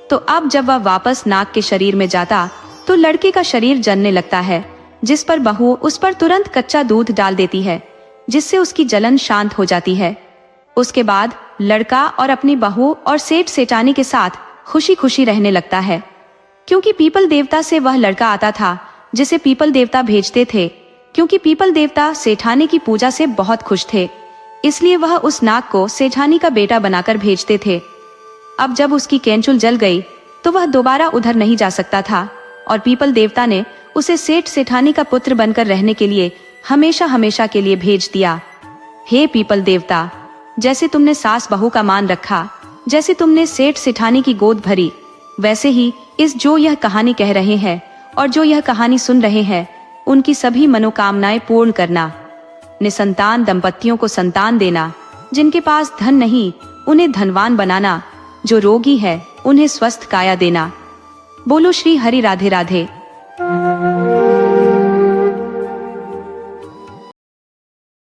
तो अब जब वह वापस नाग के शरीर में जाता तो लड़के का शरीर जलने लगता है, जिस पर बहू उस पर तुरंत कच्चा दूध डाल देती है, जिससे उसकी जलन शांत हो जाती है। उसके बाद लड़का और अपनी बहू और सेठ सेठानी के साथ खुशी खुशी रहने लगता है। क्योंकि पीपल देवता से वह लड़का आता था जिसे पीपल देवता भेजते थे, क्योंकि पीपल देवता सेठानी की पूजा से बहुत खुश थे, इसलिए वह उस नाग को सेठानी का बेटा बनाकर भेजते थे। अब जब उसकी केंचुल जल गई तो वह दोबारा उधर नहीं जा सकता था और पीपल देवता ने उसे सेठ सेठानी का पुत्र बनकर रहने के लिए हमेशा हमेशा के लिए भेज दिया। हे पीपल देवता, जैसे तुमने सास बहू का मान रखा, जैसे तुमने सेठ सेठानी की गोद भरी, वैसे ही इस जो यह कहानी कह रहे हैं और जो यह कहानी सुन रहे हैं, उनकी सभी मनोकामनाएं पूर्ण करना। निसंतान दंपतियों को संतान देना, जिनके पास धन नहीं उन्हें धनवान बनाना, जो रोगी है उन्हें स्वस्थ काया देना। बोलो श्री हरि राधे राधे।